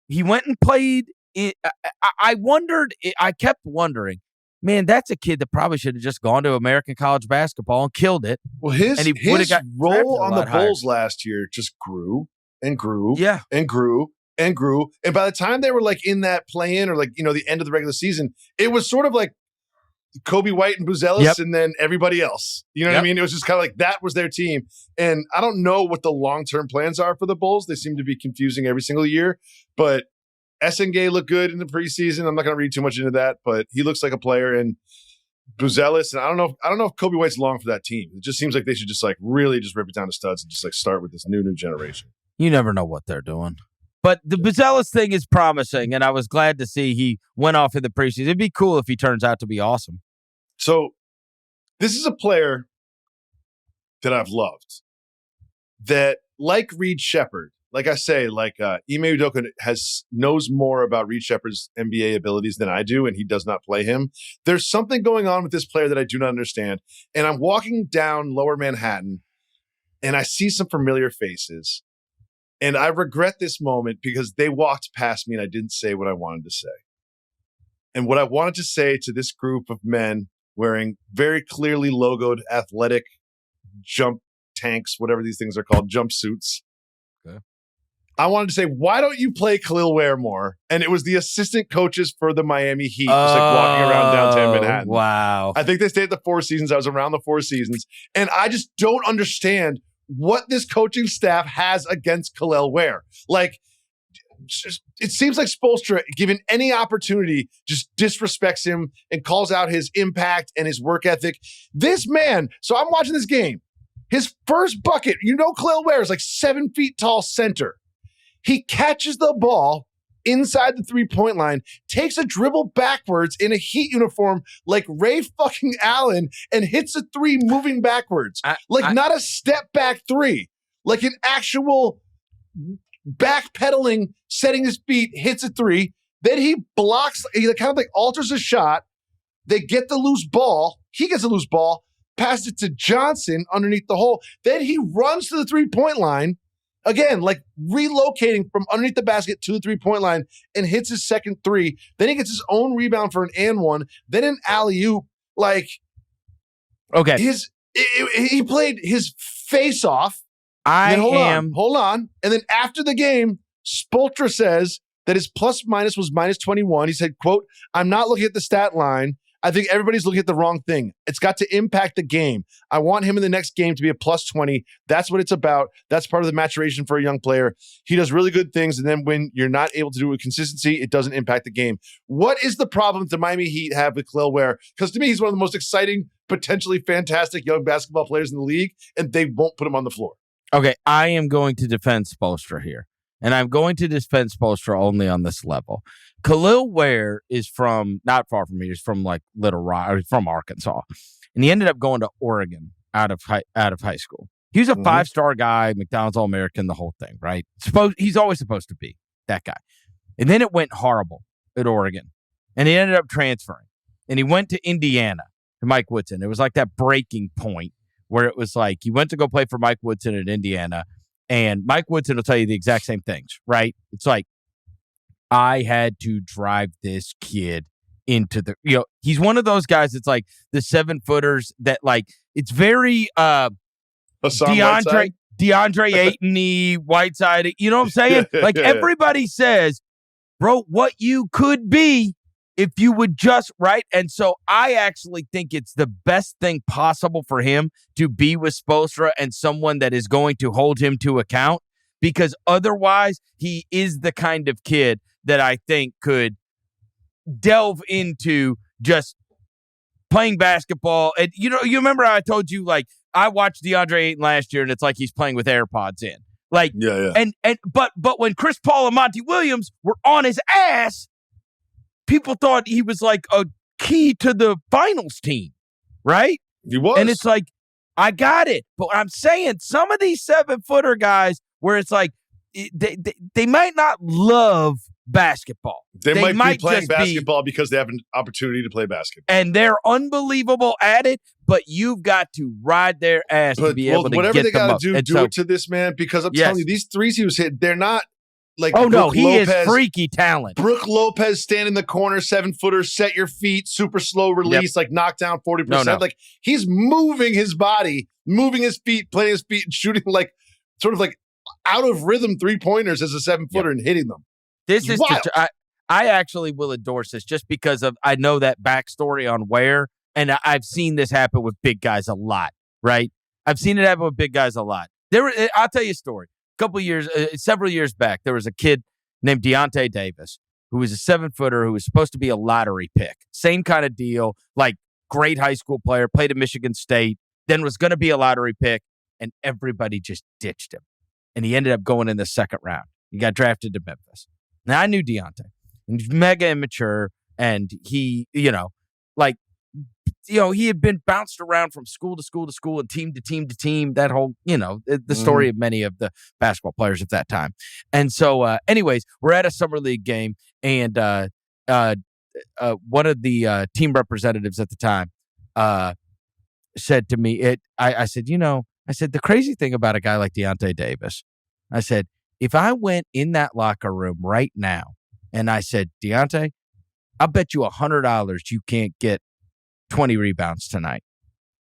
he went and played. I kept wondering, man, that's a kid that probably should have just gone to American college basketball and killed it. Well, his role on the Bulls last year just grew and grew and grew and grew. And by the time they were like in that play-in or like, the end of the regular season, it was sort of like Kobe White and Buzelis and then everybody else. You know what I mean? It was just kind of like that was their team. And I don't know what the long-term plans are for the Bulls. They seem to be confusing every single year. But Sengun looked good in the preseason. I'm not going to read too much into that, but he looks like a player. And Buzelis, and I don't know if Kobe White's long for that team. It just seems like they should just like really just rip it down to studs and just like start with this new generation. You never know what they're doing. But the Buzelis thing is promising, and I was glad to see he went off in the preseason. It'd be cool if he turns out to be awesome. So this is a player that I've loved that, like Reed Shepherd, like I say, like Ime Udoka knows more about Reed Shepherd's NBA abilities than I do, and he does not play him. There's something going on with this player that I do not understand. And I'm walking down Lower Manhattan, and I see some familiar faces. And I regret this moment because they walked past me and I didn't say what I wanted to say. And what I wanted to say to this group of men wearing very clearly logoed athletic jump tanks, whatever these things are called, jumpsuits. Okay. I wanted to say, why don't you play Kel'el Ware more? And it was the assistant coaches for the Miami Heat, just like walking around downtown Manhattan. Wow. I think they stayed at the Four Seasons. I was around the Four Seasons. And I just don't understand what this coaching staff has against Kel'el Ware. Like, it seems like Spoelstra, given any opportunity, just disrespects him and calls out his impact and his work ethic. This man, so I'm watching this game. His first bucket, Kel'el Ware is like 7 feet tall center. He catches the ball inside the 3-point line, takes a dribble backwards in a Heat uniform like Ray fucking Allen and hits a three moving backwards. Not a step back three, like an actual backpedaling, setting his feet, hits a three. Then he blocks, he kind of like alters a shot. They get the loose ball. He gets a loose ball, passes it to Johnson underneath the hole. Then he runs to the 3-point line. Again, like relocating from underneath the basket to the 3-point line and hits his second three. Then he gets his own rebound for an and one. Then an alley-oop. Like, okay, he played his face off. Hold on. And then after the game, Spoelstra says that his plus minus was minus 21. He said, quote, "I'm not looking at the stat line. I think everybody's looking at the wrong thing. It's got to impact the game. I want him in the next game to be a plus 20. That's what it's about. That's part of the maturation for a young player. He does really good things, and then when you're not able to do it with consistency, it doesn't impact the game." What is the problem that the Miami Heat have with Kel'el Ware? Because to me, he's one of the most exciting, potentially fantastic young basketball players in the league, and they won't put him on the floor. Okay, I am going to defend Spoelstra here. And I'm going to defend Spoelstra only on this level. Kel'el Ware is from, not far from here, he's from like Little Rock, or from Arkansas. And he ended up going to Oregon out of high school. He was a 5-star guy, McDonald's All-American, the whole thing, right? He's always supposed to be that guy. And then it went horrible at Oregon. And he ended up transferring. And he went to Indiana, to Mike Woodson. It was like that breaking point where it was like he went to go play for Mike Woodson at Indiana. And Mike Woodson will tell you the exact same things, right? It's like, I had to drive this kid into the, he's one of those guys that's like the 7-footers that like, it's very DeAndre Ayton-y, Whiteside, you know what I'm saying? Like everybody says, bro, what you could be if you would just, right? And so I actually think it's the best thing possible for him to be with Spoelstra and someone that is going to hold him to account, because otherwise he is the kind of kid that I think could delve into just playing basketball. And you remember how I told you, like, I watched DeAndre Ayton last year, and it's like he's playing with AirPods in. Like, but when Chris Paul and Monty Williams were on his ass, people thought he was like a key to the finals team, right? He was. And it's like, I got it. But I'm saying some of these 7-footer guys where it's like they might not love basketball. They might be playing basketball because they have an opportunity to play basketball. And they're unbelievable at it, but you've got to ride their ass to be able to get them up. Whatever they got to do it to this man, because I'm telling you, these threes he was hitting, they're not like he is freaky talent. Brook Lopez stand in the corner, 7-footer, set your feet, super slow release, like knock down 40%. No. Like he's moving his body, moving his feet, playing his feet, and shooting like sort of like out of rhythm 3-pointers as a 7-footer and hitting them. This is I actually will endorse this just because of I know that backstory on Ware, and I've seen this happen with big guys a lot, right? I've seen it happen with big guys a lot. I'll tell you a story. Several years back, there was a kid named Deontay Davis who was a 7-footer who was supposed to be a lottery pick. Same kind of deal, like great high school player, played at Michigan State, then was going to be a lottery pick, and everybody just ditched him. And he ended up going in the second round. He got drafted to Memphis. Now, I knew Deontay, and he's mega immature, and he, he had been bounced around from school to school to school and team to team to team, that whole, the story of many of the basketball players at that time. And so, anyways, we're at a summer league game, and one of the team representatives at the time said to me, I said, the crazy thing about a guy like Deontay Davis, I said, if I went in that locker room right now and I said, Deontay, I'll bet you $100 you can't get 20 rebounds tonight.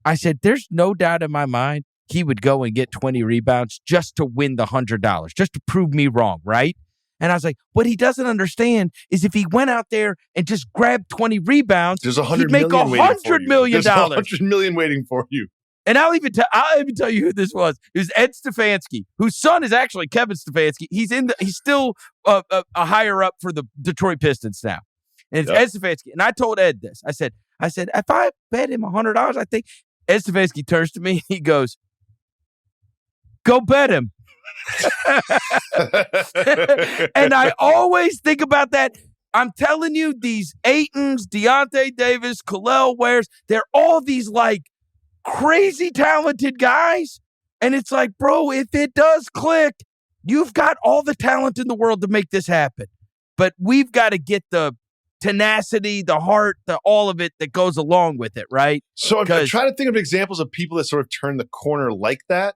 I said, there's no doubt in my mind he would go and get 20 rebounds just to win the $100, just to prove me wrong, right? And I was like, what he doesn't understand is if he went out there and just grabbed 20 rebounds, he'd make $100 million. There's $100 million waiting for you. And I'll even tell you who this was. It was Ed Stefanski, whose son is actually Kevin Stefanski. He's still a higher up for the Detroit Pistons now. And it's Ed Stefanski. And I told Ed this. I said, if I bet him $100, I think Ed Stefanski turns to me. He goes, go bet him. And I always think about that. I'm telling you, these Aytons, Deontay Davis, Kel'el Wares, they're all these like crazy talented guys. And it's like, bro, if it does click, you've got all the talent in the world to make this happen. But we've got to get the tenacity, the heart, all of it that goes along with it, right? So I'm trying to think of examples of people that sort of turn the corner like that.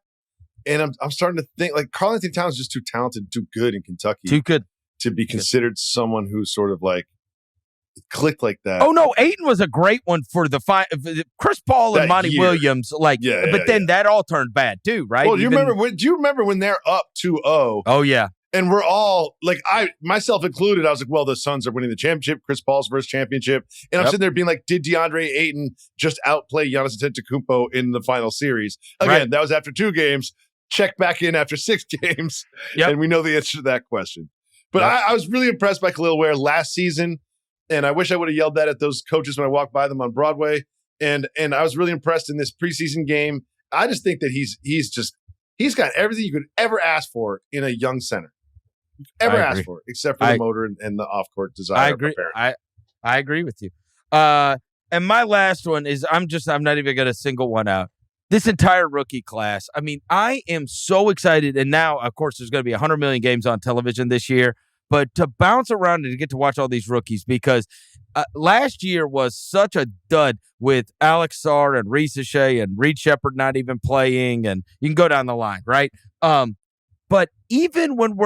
And I'm starting to think like Karl-Anthony Towns is just too talented, too good in Kentucky. Too good to be considered someone who sort of like clicked like that. Oh no, Ayton was a great one for the Chris Paul and Monty Williams. Then that all turned bad too, right? Well, do you remember when they're up 2-0? Oh yeah. And we're all like, myself included, I was like, well, the Suns are winning the championship. Chris Paul's first championship. And I'm sitting there being like, did DeAndre Ayton just outplay Giannis Antetokounmpo in the final series? Again, that was after 2 games. Check back in after 6 games. And we know the answer to that question. But I was really impressed by Kel'el Ware last season. And I wish I would have yelled that at those coaches when I walked by them on Broadway. And I was really impressed in this preseason game. I just think that he's got everything you could ever ask for in a young center. Ask for it, except for the motor and the off-court desire. I agree. I agree with you. And my last one is I'm not even going to single one out. This entire rookie class. I mean, I am so excited. And now, of course, there's going to be 100 million games on television this year. But to bounce around and to get to watch all these rookies, because last year was such a dud with Alex Sarr and Reese Shea and Reed Shepherd not even playing, and you can go down the line, right? But even when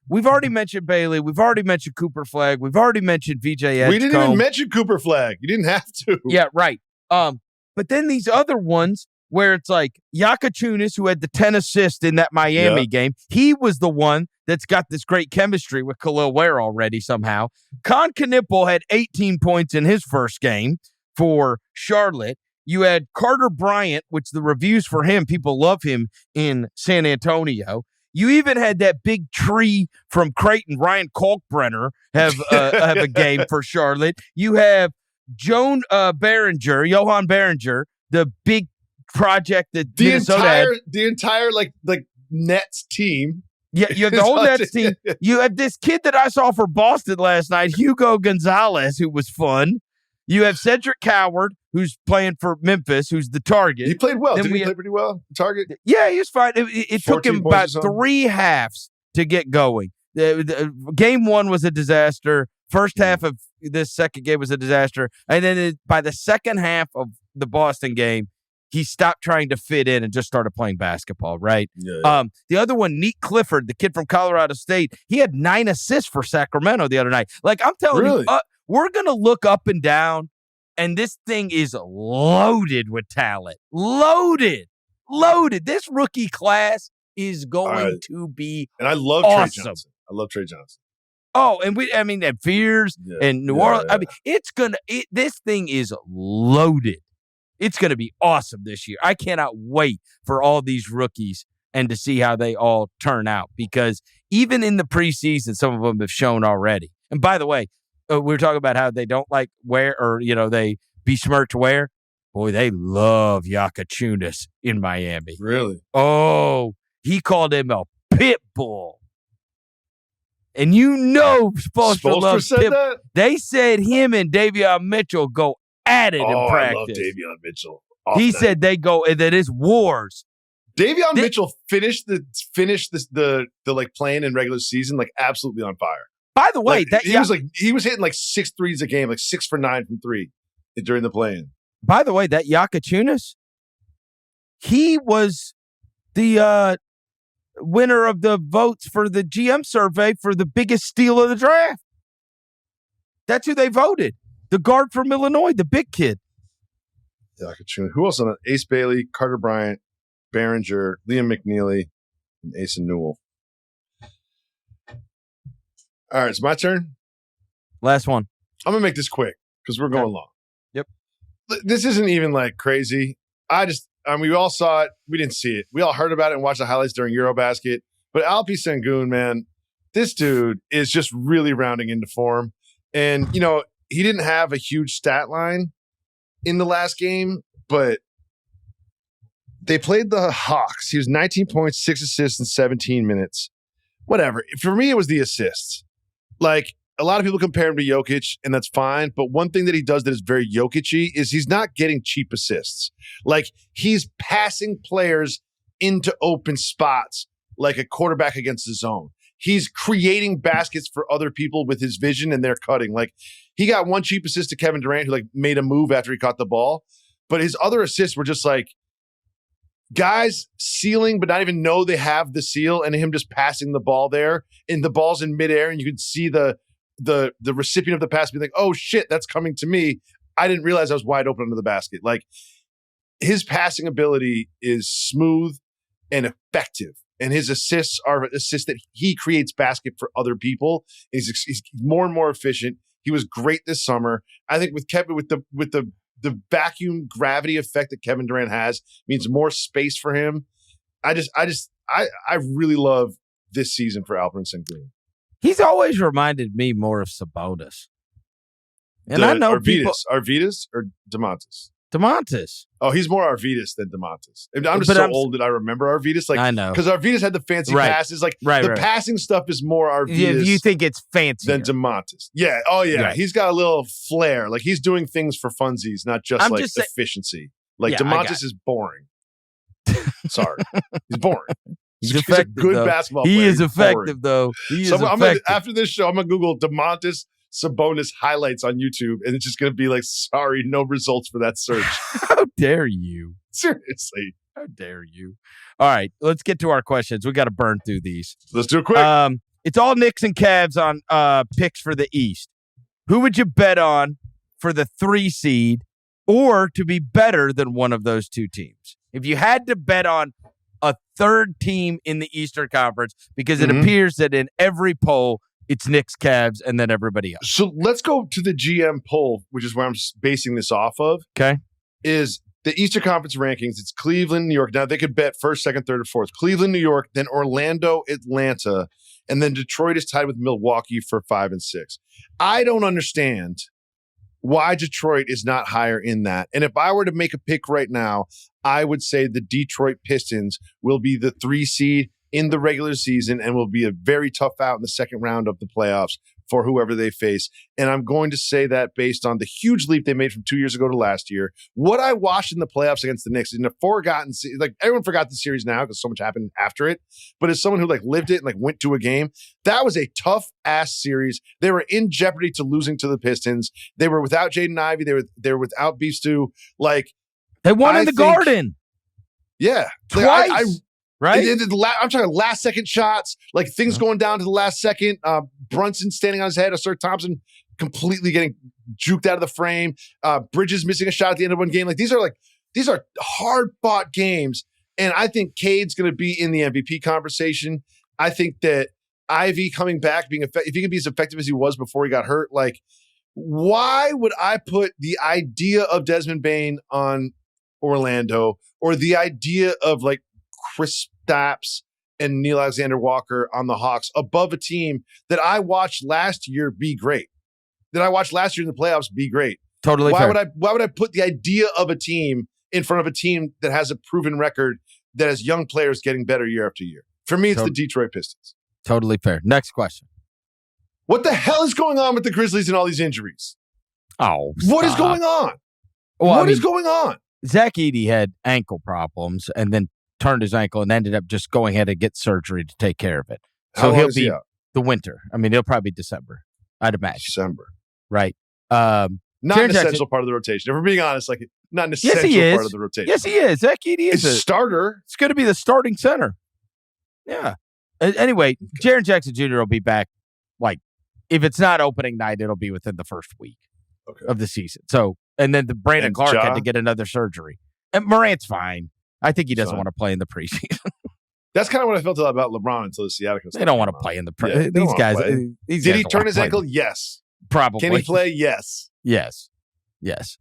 we've already mentioned Bailey, we've already mentioned Cooper Flagg, we've already mentioned VJ Edgecombe. We didn't even mention Cooper Flagg. You didn't have to. Yeah, right. But then these other ones where it's like Yakachunas, who had the 10 assists in that Miami game, he was the one that's got this great chemistry with Kel'el Ware already somehow. Con Knipple had 18 points in his first game for Charlotte. You had Carter Bryant, which the reviews for him, people love him in San Antonio. You even had that big tree from Creighton, Ryan Kalkbrenner, have a game for Charlotte. You have Johan Behringer, the big project that Minnesota had. The entire like Nets team. Yeah, you have the whole Nets team. You have this kid that I saw for Boston last night, Hugo Gonzalez, who was fun. You have Cedric Coward, who's playing for Memphis, who's the target. He played well. Didn't he play pretty well? Target? Yeah, he was fine. It took him about 3 halves to get going. Game 1 was a disaster. First half of this second game was a disaster. And then by the second half of the Boston game, he stopped trying to fit in and just started playing basketball, right? Yeah. The other one, Neat Clifford, the kid from Colorado State, he had 9 assists for Sacramento the other night. Like, I'm telling you, we're going to look up and down, and this thing is loaded with talent. Loaded. This rookie class is going to be and I love awesome. Trey Johnson. I love Trey Johnson. Oh, and and Fears and New Orleans. Yeah. I mean, this thing is loaded. It's going to be awesome this year. I cannot wait for all these rookies and to see how they all turn out, because even in the preseason, some of them have shown already. And by the way, we were talking about how they don't like Ware, or, they besmirch Ware. Boy, they love Yakachunas in Miami. Really? Oh, he called him a pit bull. And Spoelstra loves pit. That? They said him and Davion Mitchell go at it in practice. I love Davion Mitchell. He said they go, and that is wars. Davion Mitchell finished the like playing in regular season like absolutely on fire. By the way, he was hitting like 6 threes a game, like 6 for 9 from 3 during the play-in. By the way, that Yakachunas, he was the winner of the votes for the GM survey for the biggest steal of the draft. That's who they voted. The guard from Illinois, the big kid. Yakachunas. Who else on it? Ace Bailey, Carter Bryant, Behringer, Liam McNeely, and Asen Newell. All right, it's my turn. Last one. I'm going to make this quick because we're going long. Yep. This isn't even like crazy. We all saw it. We didn't see it. We all heard about it and watched the highlights during Eurobasket. But Alperen Sengun, man, this dude is just really rounding into form. And, he didn't have a huge stat line in the last game, but they played the Hawks. He was 19 points, 6 assists in 17 minutes. Whatever. For me, it was the assists. Like, a lot of people compare him to Jokic, and that's fine. But one thing that he does that is very Jokic-y is he's not getting cheap assists. Like, he's passing players into open spots like a quarterback against the zone. He's creating baskets for other people with his vision, and they're cutting. Like, he got one cheap assist to Kevin Durant, who made a move after he caught the ball. But his other assists were just like guys sealing, but not even know they have the seal, and him just passing the ball there, and the ball's in midair, and you can see the recipient of the pass be like, "Oh shit, that's coming to me. I didn't realize I was wide open under the basket." Like, his passing ability is smooth and effective. And his assists are assists that he creates basket for other people. He's more and more efficient. He was great this summer. I think with the vacuum gravity effect that Kevin Durant has means more space for him. I really love this season for Alperen Sengun. He's always reminded me more of Sabonis. And I know Arvidas or DeMontis? DeMontis. Oh, he's more Arvidas than DeMontis. I'm just old that I remember Arvidas. Like, I know. Because Arvidas had the fancy passes. Like, the passing stuff is more Arvidas. You think it's fancy than DeMontis. Yeah. Oh, yeah. Right. He's got a little flair. Like, he's doing things for funsies, not just efficiency. Like, DeMontis is boring. Sorry. He's boring. He's effective, a good though. basketball player. He is effective, though. After this show, I'm going to Google DeMontis Sabonis highlights on YouTube, and it's just going to be like, sorry, no results for that search. How dare you? Seriously. How dare you? All right, let's get to our questions. We got to burn through these. Let's do it quick. It's all Knicks and Cavs on picks for the East. Who would you bet on for the 3 seed or to be better than one of those two teams? If you had to bet on a third team in the Eastern Conference, because it appears that in every poll, it's Knicks, Cavs, and then everybody else. So let's go to the GM poll, which is where I'm basing this off of. Okay. Is the Eastern Conference rankings. It's Cleveland, New York. Now, they could bet first, second, third, or fourth. Cleveland, New York, then Orlando, Atlanta, and then Detroit is tied with Milwaukee for 5 and 6. I don't understand why Detroit is not higher in that. And if I were to make a pick right now, I would say the Detroit Pistons will be the 3 seed in the regular season and will be a very tough out in the second round of the playoffs for whoever they face. And I'm going to say that based on the huge leap they made from 2 years ago to last year. What I watched in the playoffs against the Knicks in a forgotten, like everyone forgot the series now because so much happened after it. But as someone who like lived it and like went to a game, that was a tough ass series. They were in jeopardy to losing to the Pistons. They were without Jaden Ivey. They were without Beef Stew. Like they won in the Garden. Yeah, twice. Right? I'm talking last second shots, like things going down to the last second. Brunson standing on his head. Assert Thompson completely getting juked out of the frame. Bridges missing a shot at the end of one game. Like these are hard fought games. And I think Cade's going to be in the MVP conversation. I think that Ivy coming back, if he can be as effective as he was before he got hurt, like why would I put the idea of Desmond Bane on Orlando or the idea of like Chris Stapps and Neil Alexander Walker on the Hawks above a team that I watched last year be great? That I watched last year in the playoffs be great. Totally. Why would I put the idea of a team in front of a team that has a proven record that has young players getting better year after year? For me, it's the Detroit Pistons. Totally fair. Next question. What the hell is going on with the Grizzlies and all these injuries? Oh, what is going on? Well, what is going on? Zach Edey had ankle problems and then turned his ankle and ended up just going ahead and get surgery to take care of it. So he'll be the winter. I mean, he'll probably be December, I'd imagine. December. Right. Not an essential part of the rotation. If we're being honest, like not an essential part of the rotation. Yes, he is. Zach Edey is a starter. It's going to be the starting center. Yeah. Anyway, Jaren Jackson Jr. will be back. Like, if it's not opening night, it'll be within the first week of the season. So, and then Brandon Clark had to get another surgery. And Morant's fine. I think he doesn't want to play in the preseason. That's kind of what I felt about LeBron until the sciatica. They don't want to play in the preseason. These guys. Did he turn his ankle? Yes. Probably. Can he play? Yes. Yes.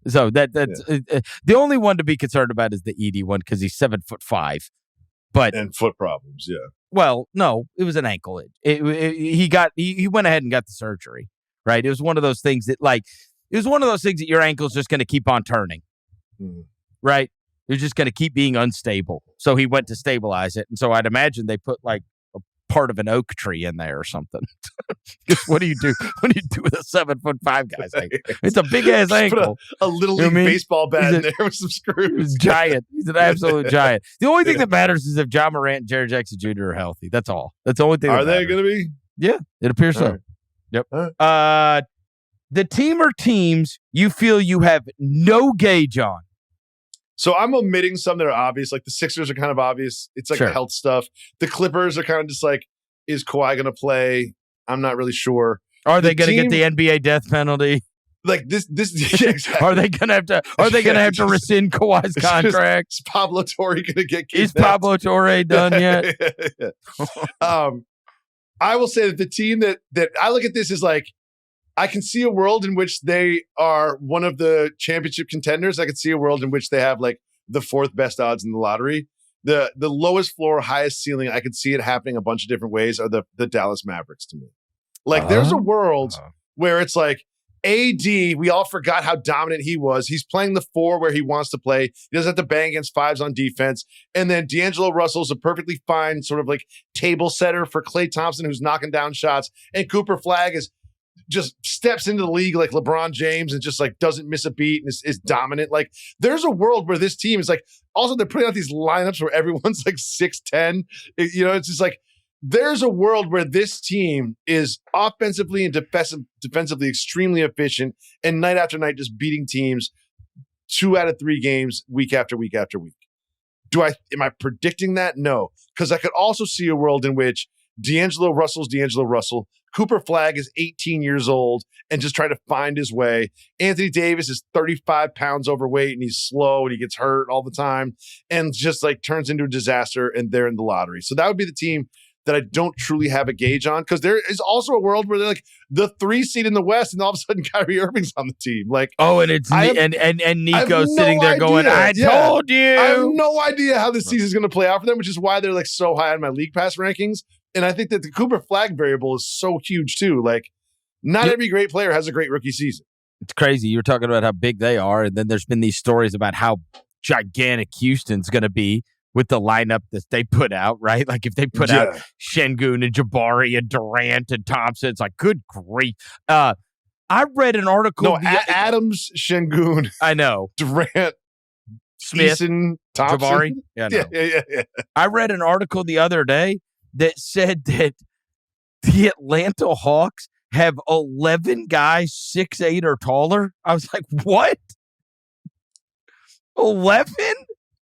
So that's the only one to be concerned about is the Edey one because he's 7'5", and foot problems. Yeah. Well, no, it was an ankle. He went ahead and got the surgery. Right. It was one of those things that your ankle's just going to keep on turning. Right. You're just going to keep being unstable. So he went to stabilize it. And so I'd imagine they put like a part of an oak tree in there or something. What do you do? What do you do with a 7'5" guy's ankle? It's a big ass ankle. Put a little league baseball bat in there with some screws. He's giant. He's an absolute giant. The only thing that matters is if John Morant and Jaren Jackson Jr. are healthy. That's all. That's the only thing. Are they going to be? Yeah, it appears so. Right. Yep. Right. The team or teams you feel you have no gauge on. So I'm omitting some that are obvious. Like the Sixers are kind of obvious. It's like health stuff. The Clippers are kind of just like, is Kawhi going to play? I'm not really sure. Are they going to get the NBA death penalty? Like this yeah, exactly. Are they going to have to? Are they going to have to rescind Kawhi's contract? Is Pablo Torre going to get? Is Pablo Torre done yet? I will say that the team that I look at this is like, I can see a world in which they are one of the championship contenders. I can see a world in which they have like the 4th best odds in the lottery. The lowest floor, highest ceiling, I could see it happening a bunch of different ways, are the Dallas Mavericks to me. Like there's a world where it's like AD, we all forgot how dominant he was. He's playing the 4 where he wants to play. He doesn't have to bang against 5s on defense. And then D'Angelo Russell's a perfectly fine sort of like table setter for Klay Thompson, who's knocking down shots. And Cooper Flagg just steps into the league like LeBron James and just like doesn't miss a beat and is dominant. Like there's a world where this team is like, also they're putting out these lineups where everyone's like 6'10". It's just like, there's a world where this team is offensively and defensively extremely efficient and night after night just beating teams 2 out of 3 games week after week after week. Am I predicting that? No, because I could also see a world in which D'Angelo Russell. Cooper Flagg is 18 years old and just trying to find his way. Anthony Davis is 35 pounds overweight and he's slow and he gets hurt all the time and just like turns into a disaster and they're in the lottery. So that would be the team that I don't truly have a gauge on, because there is also a world where they're like the 3 seed in the West and all of a sudden Kyrie Irving's on the team. Like, and it's and Nico's sitting there going, I told you. I have no idea how this season is going to play out for them, which is why they're like so high on my league pass rankings. And I think that the Cooper Flagg variable is so huge too. Like, not every great player has a great rookie season. It's crazy. You were talking about how big they are, and then there's been these stories about how gigantic Houston's going to be with the lineup that they put out, right? Like if they put out Sengun and Jabari and Durant and Thompson, it's like, good grief. I read an article. No, Adams, Sengun. I know. Durant, Smith, Eason, Thompson. Jabari. Yeah. I read an article the other day that said that the Atlanta Hawks have 11 guys 6'8" or taller. I was like, what? 11?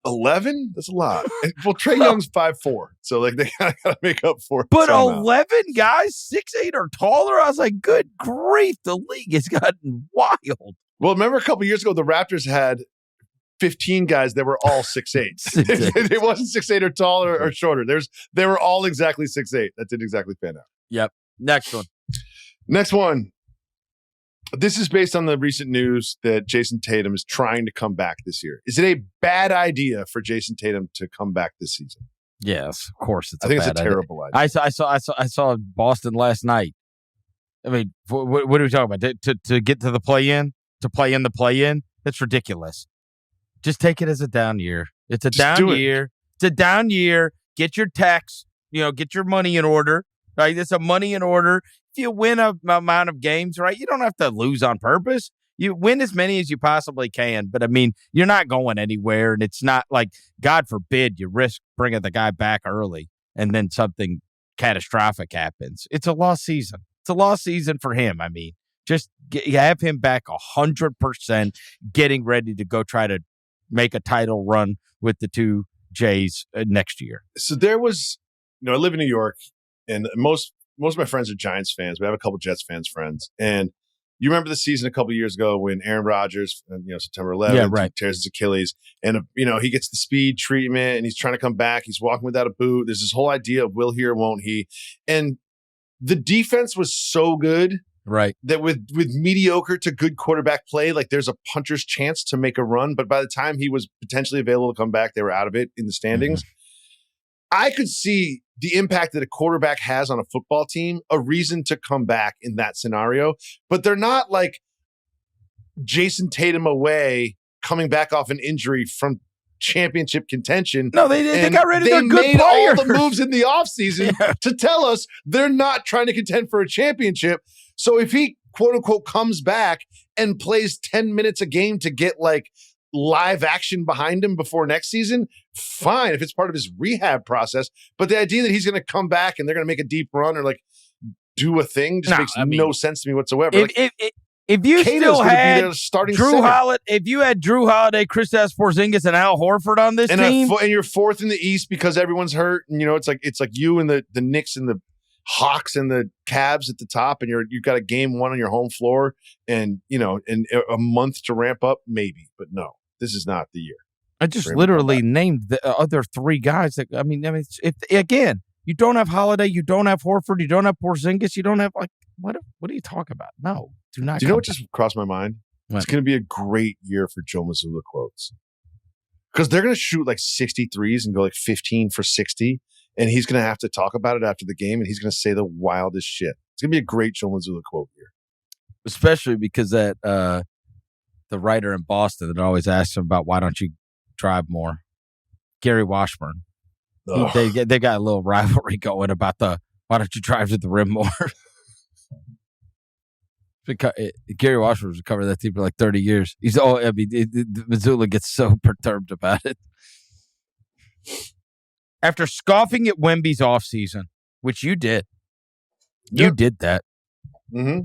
11? That's a lot. Well, Trae Young's 5'4", so like they gotta make up for it. But somehow. 11 guys 6'8" or taller? I was like, good grief, the league has gotten wild. Well, remember a couple years ago, the Raptors had 15 guys that were all 6'8". It wasn't 6'8" or taller or shorter. They were all exactly 6'8". That didn't exactly pan out. Yep. Next one. This is based on the recent news that Jayson Tatum is trying to come back this year. Is it a bad idea for Jayson Tatum to come back this season? Yes, of course. It's a terrible idea. I saw Boston last night. I mean, what are we talking about? To get to the play-in? To play in the play-in? That's ridiculous. Just take it as a down year. It's a down year. It's a down year. Get your tax, get your money in order. Right? It's a money in order. If you win a amount of games, right, you don't have to lose on purpose. You win as many as you possibly can. But, I mean, you're not going anywhere. And it's not like, God forbid, you risk bringing the guy back early and then something catastrophic happens. It's a lost season. It's a lost season for him. I mean, just have him back 100%, getting ready to go try to make a title run with the two Jays next year. So there was, I live in New York. And most of my friends are Giants fans. We have a couple Jets fans friends. And you remember the season a couple years ago when Aaron Rodgers, September 11th, tears his Achilles. And, he gets the speed treatment and he's trying to come back. He's walking without a boot. There's this whole idea of will he or won't he. And the defense was so good. Right. That with mediocre to good quarterback play, like there's a puncher's chance to make a run. But by the time he was potentially available to come back, they were out of it in the standings. Mm-hmm. I could see the impact that a quarterback has on a football team, a reason to come back in that scenario. But they're not like Jayson Tatum away coming back off an injury from championship contention. No, they got rid of their good players. They made all the moves in the offseason to tell us they're not trying to contend for a championship. So if he, quote unquote, comes back and plays 10 minutes a game to get like live action behind him before next season, fine, if it's part of his rehab process. But the idea that he's going to come back and they're going to make a deep run or like do a thing just makes no sense to me whatsoever. If you still had starting Drew Holiday, if you had Drew Holiday, Kristaps Porzingis, and Al Horford on this team, and you're fourth in the East because everyone's hurt, and it's like you and the Knicks and the Hawks and the Cavs at the top, and you've got a game one on your home floor, and and a month to ramp up, maybe, but no, this is not the year. I just literally named the other three guys. That again, you don't have Holiday, you don't have Horford, you don't have Porzingis, you don't have what are you talking about? No, do not. Do you know what just crossed my mind? What? It's going to be a great year for Joe Mazzulla quotes because they're going to shoot like 63s and go like 15 for 60. And he's going to have to talk about it after the game, and he's going to say the wildest shit. It's going to be a great Joe Mazzulla quote here. Especially because that the writer in Boston that always asks him about why don't you drive more, Gary Washburn. They got a little rivalry going about why don't you drive to the rim more? Because Gary Washburn's covered that team for like 30 years. Mazzulla gets so perturbed about it. After scoffing at Wemby's offseason, which you did. You did that. Mm-hmm.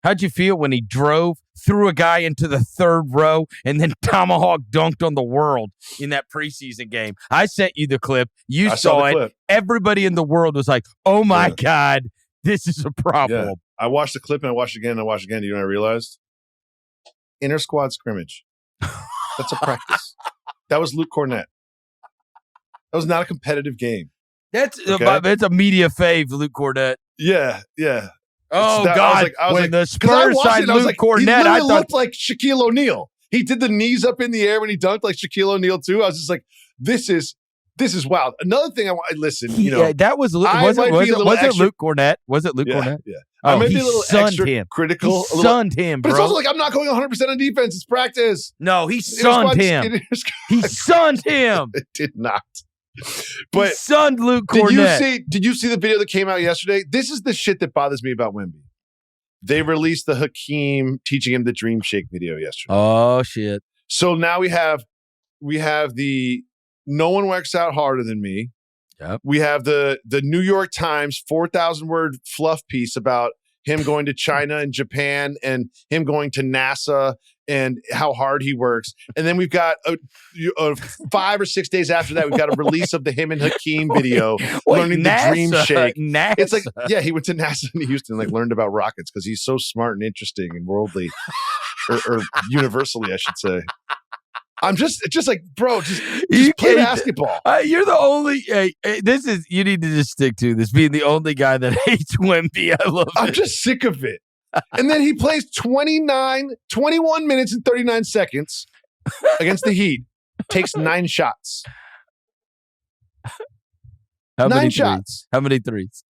How'd you feel when he drove, threw a guy into the third row, and then tomahawk dunked on the world in that preseason game? I sent you the clip. You saw it. Clip. Everybody in the world was like, oh, my God, this is a problem. Yeah. I watched the clip and I watched it again and I watched it again. Do you know what I realized? Inter squad scrimmage. That's a practice. That was Luke Cornett. That was not a competitive game. It's a media fave, Luke Cornett. Yeah. Oh, God. I was when the Spurs signed Luke Cornett, I thought looked like Shaquille O'Neal. He did the knees up in the air when he dunked like Shaquille O'Neal, too. I was just like, this is This is wild. Another thing I want. Listen, that was it Luke Cornett? Was it Luke Cornett? Yeah. Oh, I may be a little extra critical. He sunned him, bro. But it's also like I'm not going 100% on defense. It's practice. No, he sunned him. He sunned him. It did not. But he sunned Luke Cornett. Did you see the video that came out yesterday? This is the shit that bothers me about Wemby. They released the Hakeem teaching him the Dream Shake video yesterday. Oh shit! So now we have the no one works out harder than me. Yep. We have the New York Times 4,000-word fluff piece about him going to China and Japan and him going to NASA and how hard he works. And then we've got 5 or 6 days after that, we've got a release of the him and Hakeem video learning NASA, the Dream Shake. NASA. It's like, yeah, he went to NASA in Houston and learned about rockets because he's so smart and interesting and worldly or universally, I should say. I'm just like, bro, just play basketball. You're the only. You need to just stick to this being the only guy that hates Wemby. I love it. I'm just sick of it. And then he plays 21 minutes and 39 seconds against the Heat, takes 9 shots. How 9 many shots. How many threes?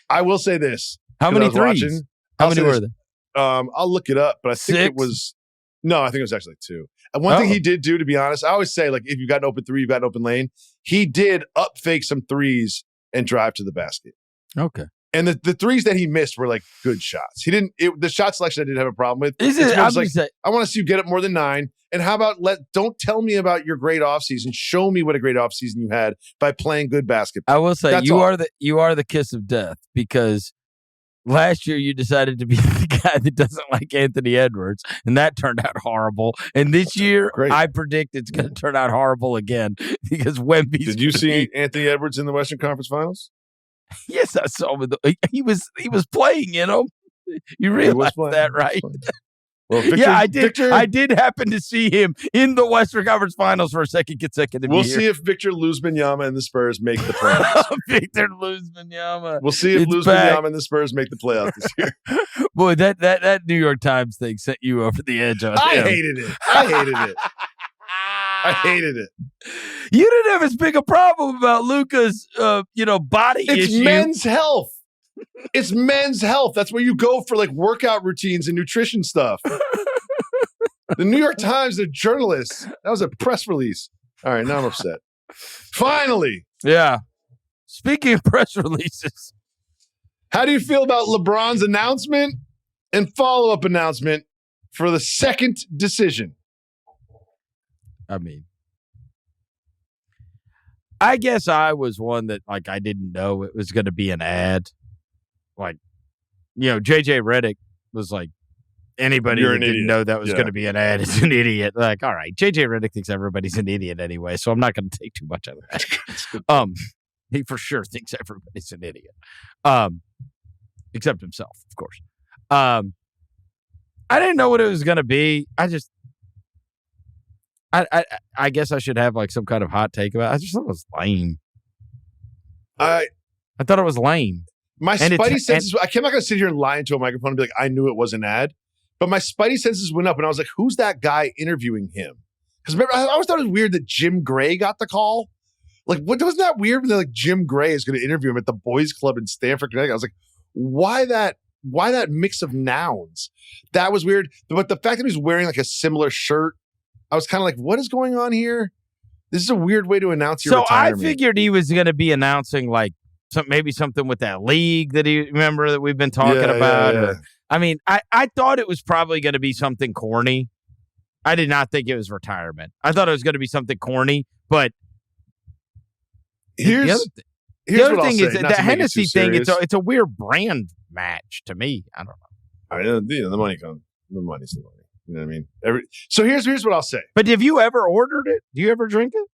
I will say this. How many threes? How many were there? I'll look it up, but I think it was. No, I think it was actually 2. And one thing he did do, to be honest, I always say, like, if you've got an open 3, you've got an open lane. He did up fake some threes and drive to the basket. Okay. And the threes that he missed were like good shots. He didn't. The shot selection I didn't have a problem with. I want to see you get up more than 9. And how about don't tell me about your great offseason. Show me what a great offseason you had by playing good basketball. I will say you are the kiss of death because last year you decided to be the guy that doesn't like Anthony Edwards, and that turned out horrible. And this year, I predict it's going to turn out horrible again because Wemby's. Did you see Anthony Edwards in the Western Conference Finals? Yes, I saw him. He was playing, You realize that, right? Well, Victor, yeah, I did. I did happen to see him in the Western Conference Finals for a second consecutive year. We'll see if Victor Wembanyama and the Spurs make the playoffs. Victor Wembanyama. We'll see if Wembanyama and the Spurs make the playoffs this year. Boy, that New York Times thing sent you over the edge on I him. hated it. I hated it. You didn't have as big a problem about Luka's, body issue. It's men's health. It's men's health. That's where you go for like workout routines and nutrition stuff. The New York Times, they're journalists. That was a press release. All right, now I'm upset. Finally. Yeah. Speaking of press releases. How do you feel about LeBron's announcement and follow-up announcement for the second decision? I mean, I guess I was one that, like, I didn't know it was going to be an ad. Like, JJ Redick was like, anybody that didn't know that was going to be an ad is an idiot. Like, all right, JJ Redick thinks everybody's an idiot anyway, so I'm not going to take too much of that. He for sure thinks everybody's an idiot. Except himself, of course. I didn't know what it was going to be. I guess I should have like some kind of hot take about it. I just thought it was lame. I thought it was lame. My spidey senses, I'm not going to sit here and lie into a microphone and be like, I knew it was an ad. But my spidey senses went up and I was like, who's that guy interviewing him? Because remember, I always thought it was weird that Jim Gray got the call. Like, wasn't that weird when they're like, Jim Gray is going to interview him at the boys club in Stamford, Connecticut? I was like, why that mix of nouns? That was weird. But the fact that he was wearing like a similar shirt, I was kind of like, what is going on here? This is a weird way to announce your retirement. I figured he was going to be announcing like maybe something with that league that that we've been talking about. Yeah. Or, I mean, I thought it was probably going to be something corny. I did not think it was retirement. I thought it was going to be something corny, but here's the other what thing I'll is say, the Hennessy thing. It's a weird brand match to me. I don't know. I know the money comes. The money's the money. You know what I mean? So here's what I'll say. But have you ever ordered it? Do you ever drink it?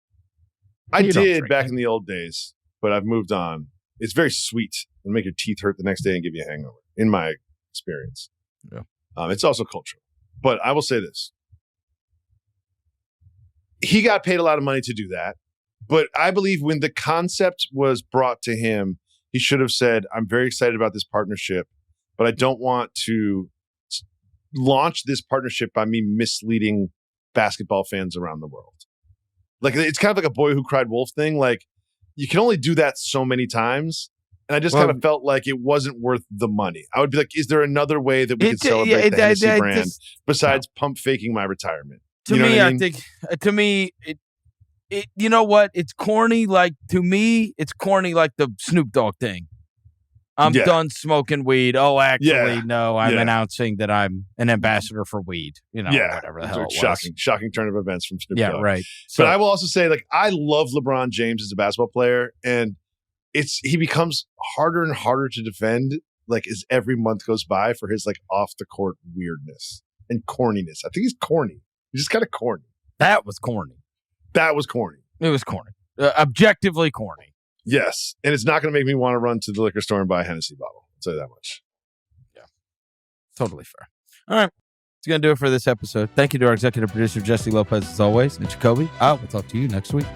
I did back in the old days, but I've moved on. It's very sweet and make your teeth hurt the next day and give you a hangover, in my experience. Yeah. It's also cultural. But I will say this. He got paid a lot of money to do that. But I believe when the concept was brought to him, he should have said, I'm very excited about this partnership, but I don't want to launch this partnership by me misleading basketball fans around the world. Like, it's kind of like a boy who cried wolf thing. Like, you can only do that so many times. And I just kind of felt like it wasn't worth the money. I would be like, is there another way that we could celebrate the Hennessy brand besides pump faking my retirement? To me, I think, you know what? It's corny. Like, to me, it's corny like the Snoop Dogg thing. I'm done smoking weed. Oh, actually, no, I'm announcing that I'm an ambassador for weed. You know, whatever the hell it was. Shocking turn of events from Snoop Dogg. Yeah, right. So, but I will also say, like, I love LeBron James as a basketball player, and he becomes harder and harder to defend, like, as every month goes by for his, like, off the court weirdness and corniness. I think he's corny. He's just kind of corny. That was corny. That was corny. It was corny. Objectively corny. Yes. And it's not going to make me want to run to the liquor store and buy a Hennessy bottle. I'll tell you that much. Yeah. Totally fair. All right. That's going to do it for this episode. Thank you to our executive producer, Jesse Lopez, as always, and Jacoby. We'll talk to you next week.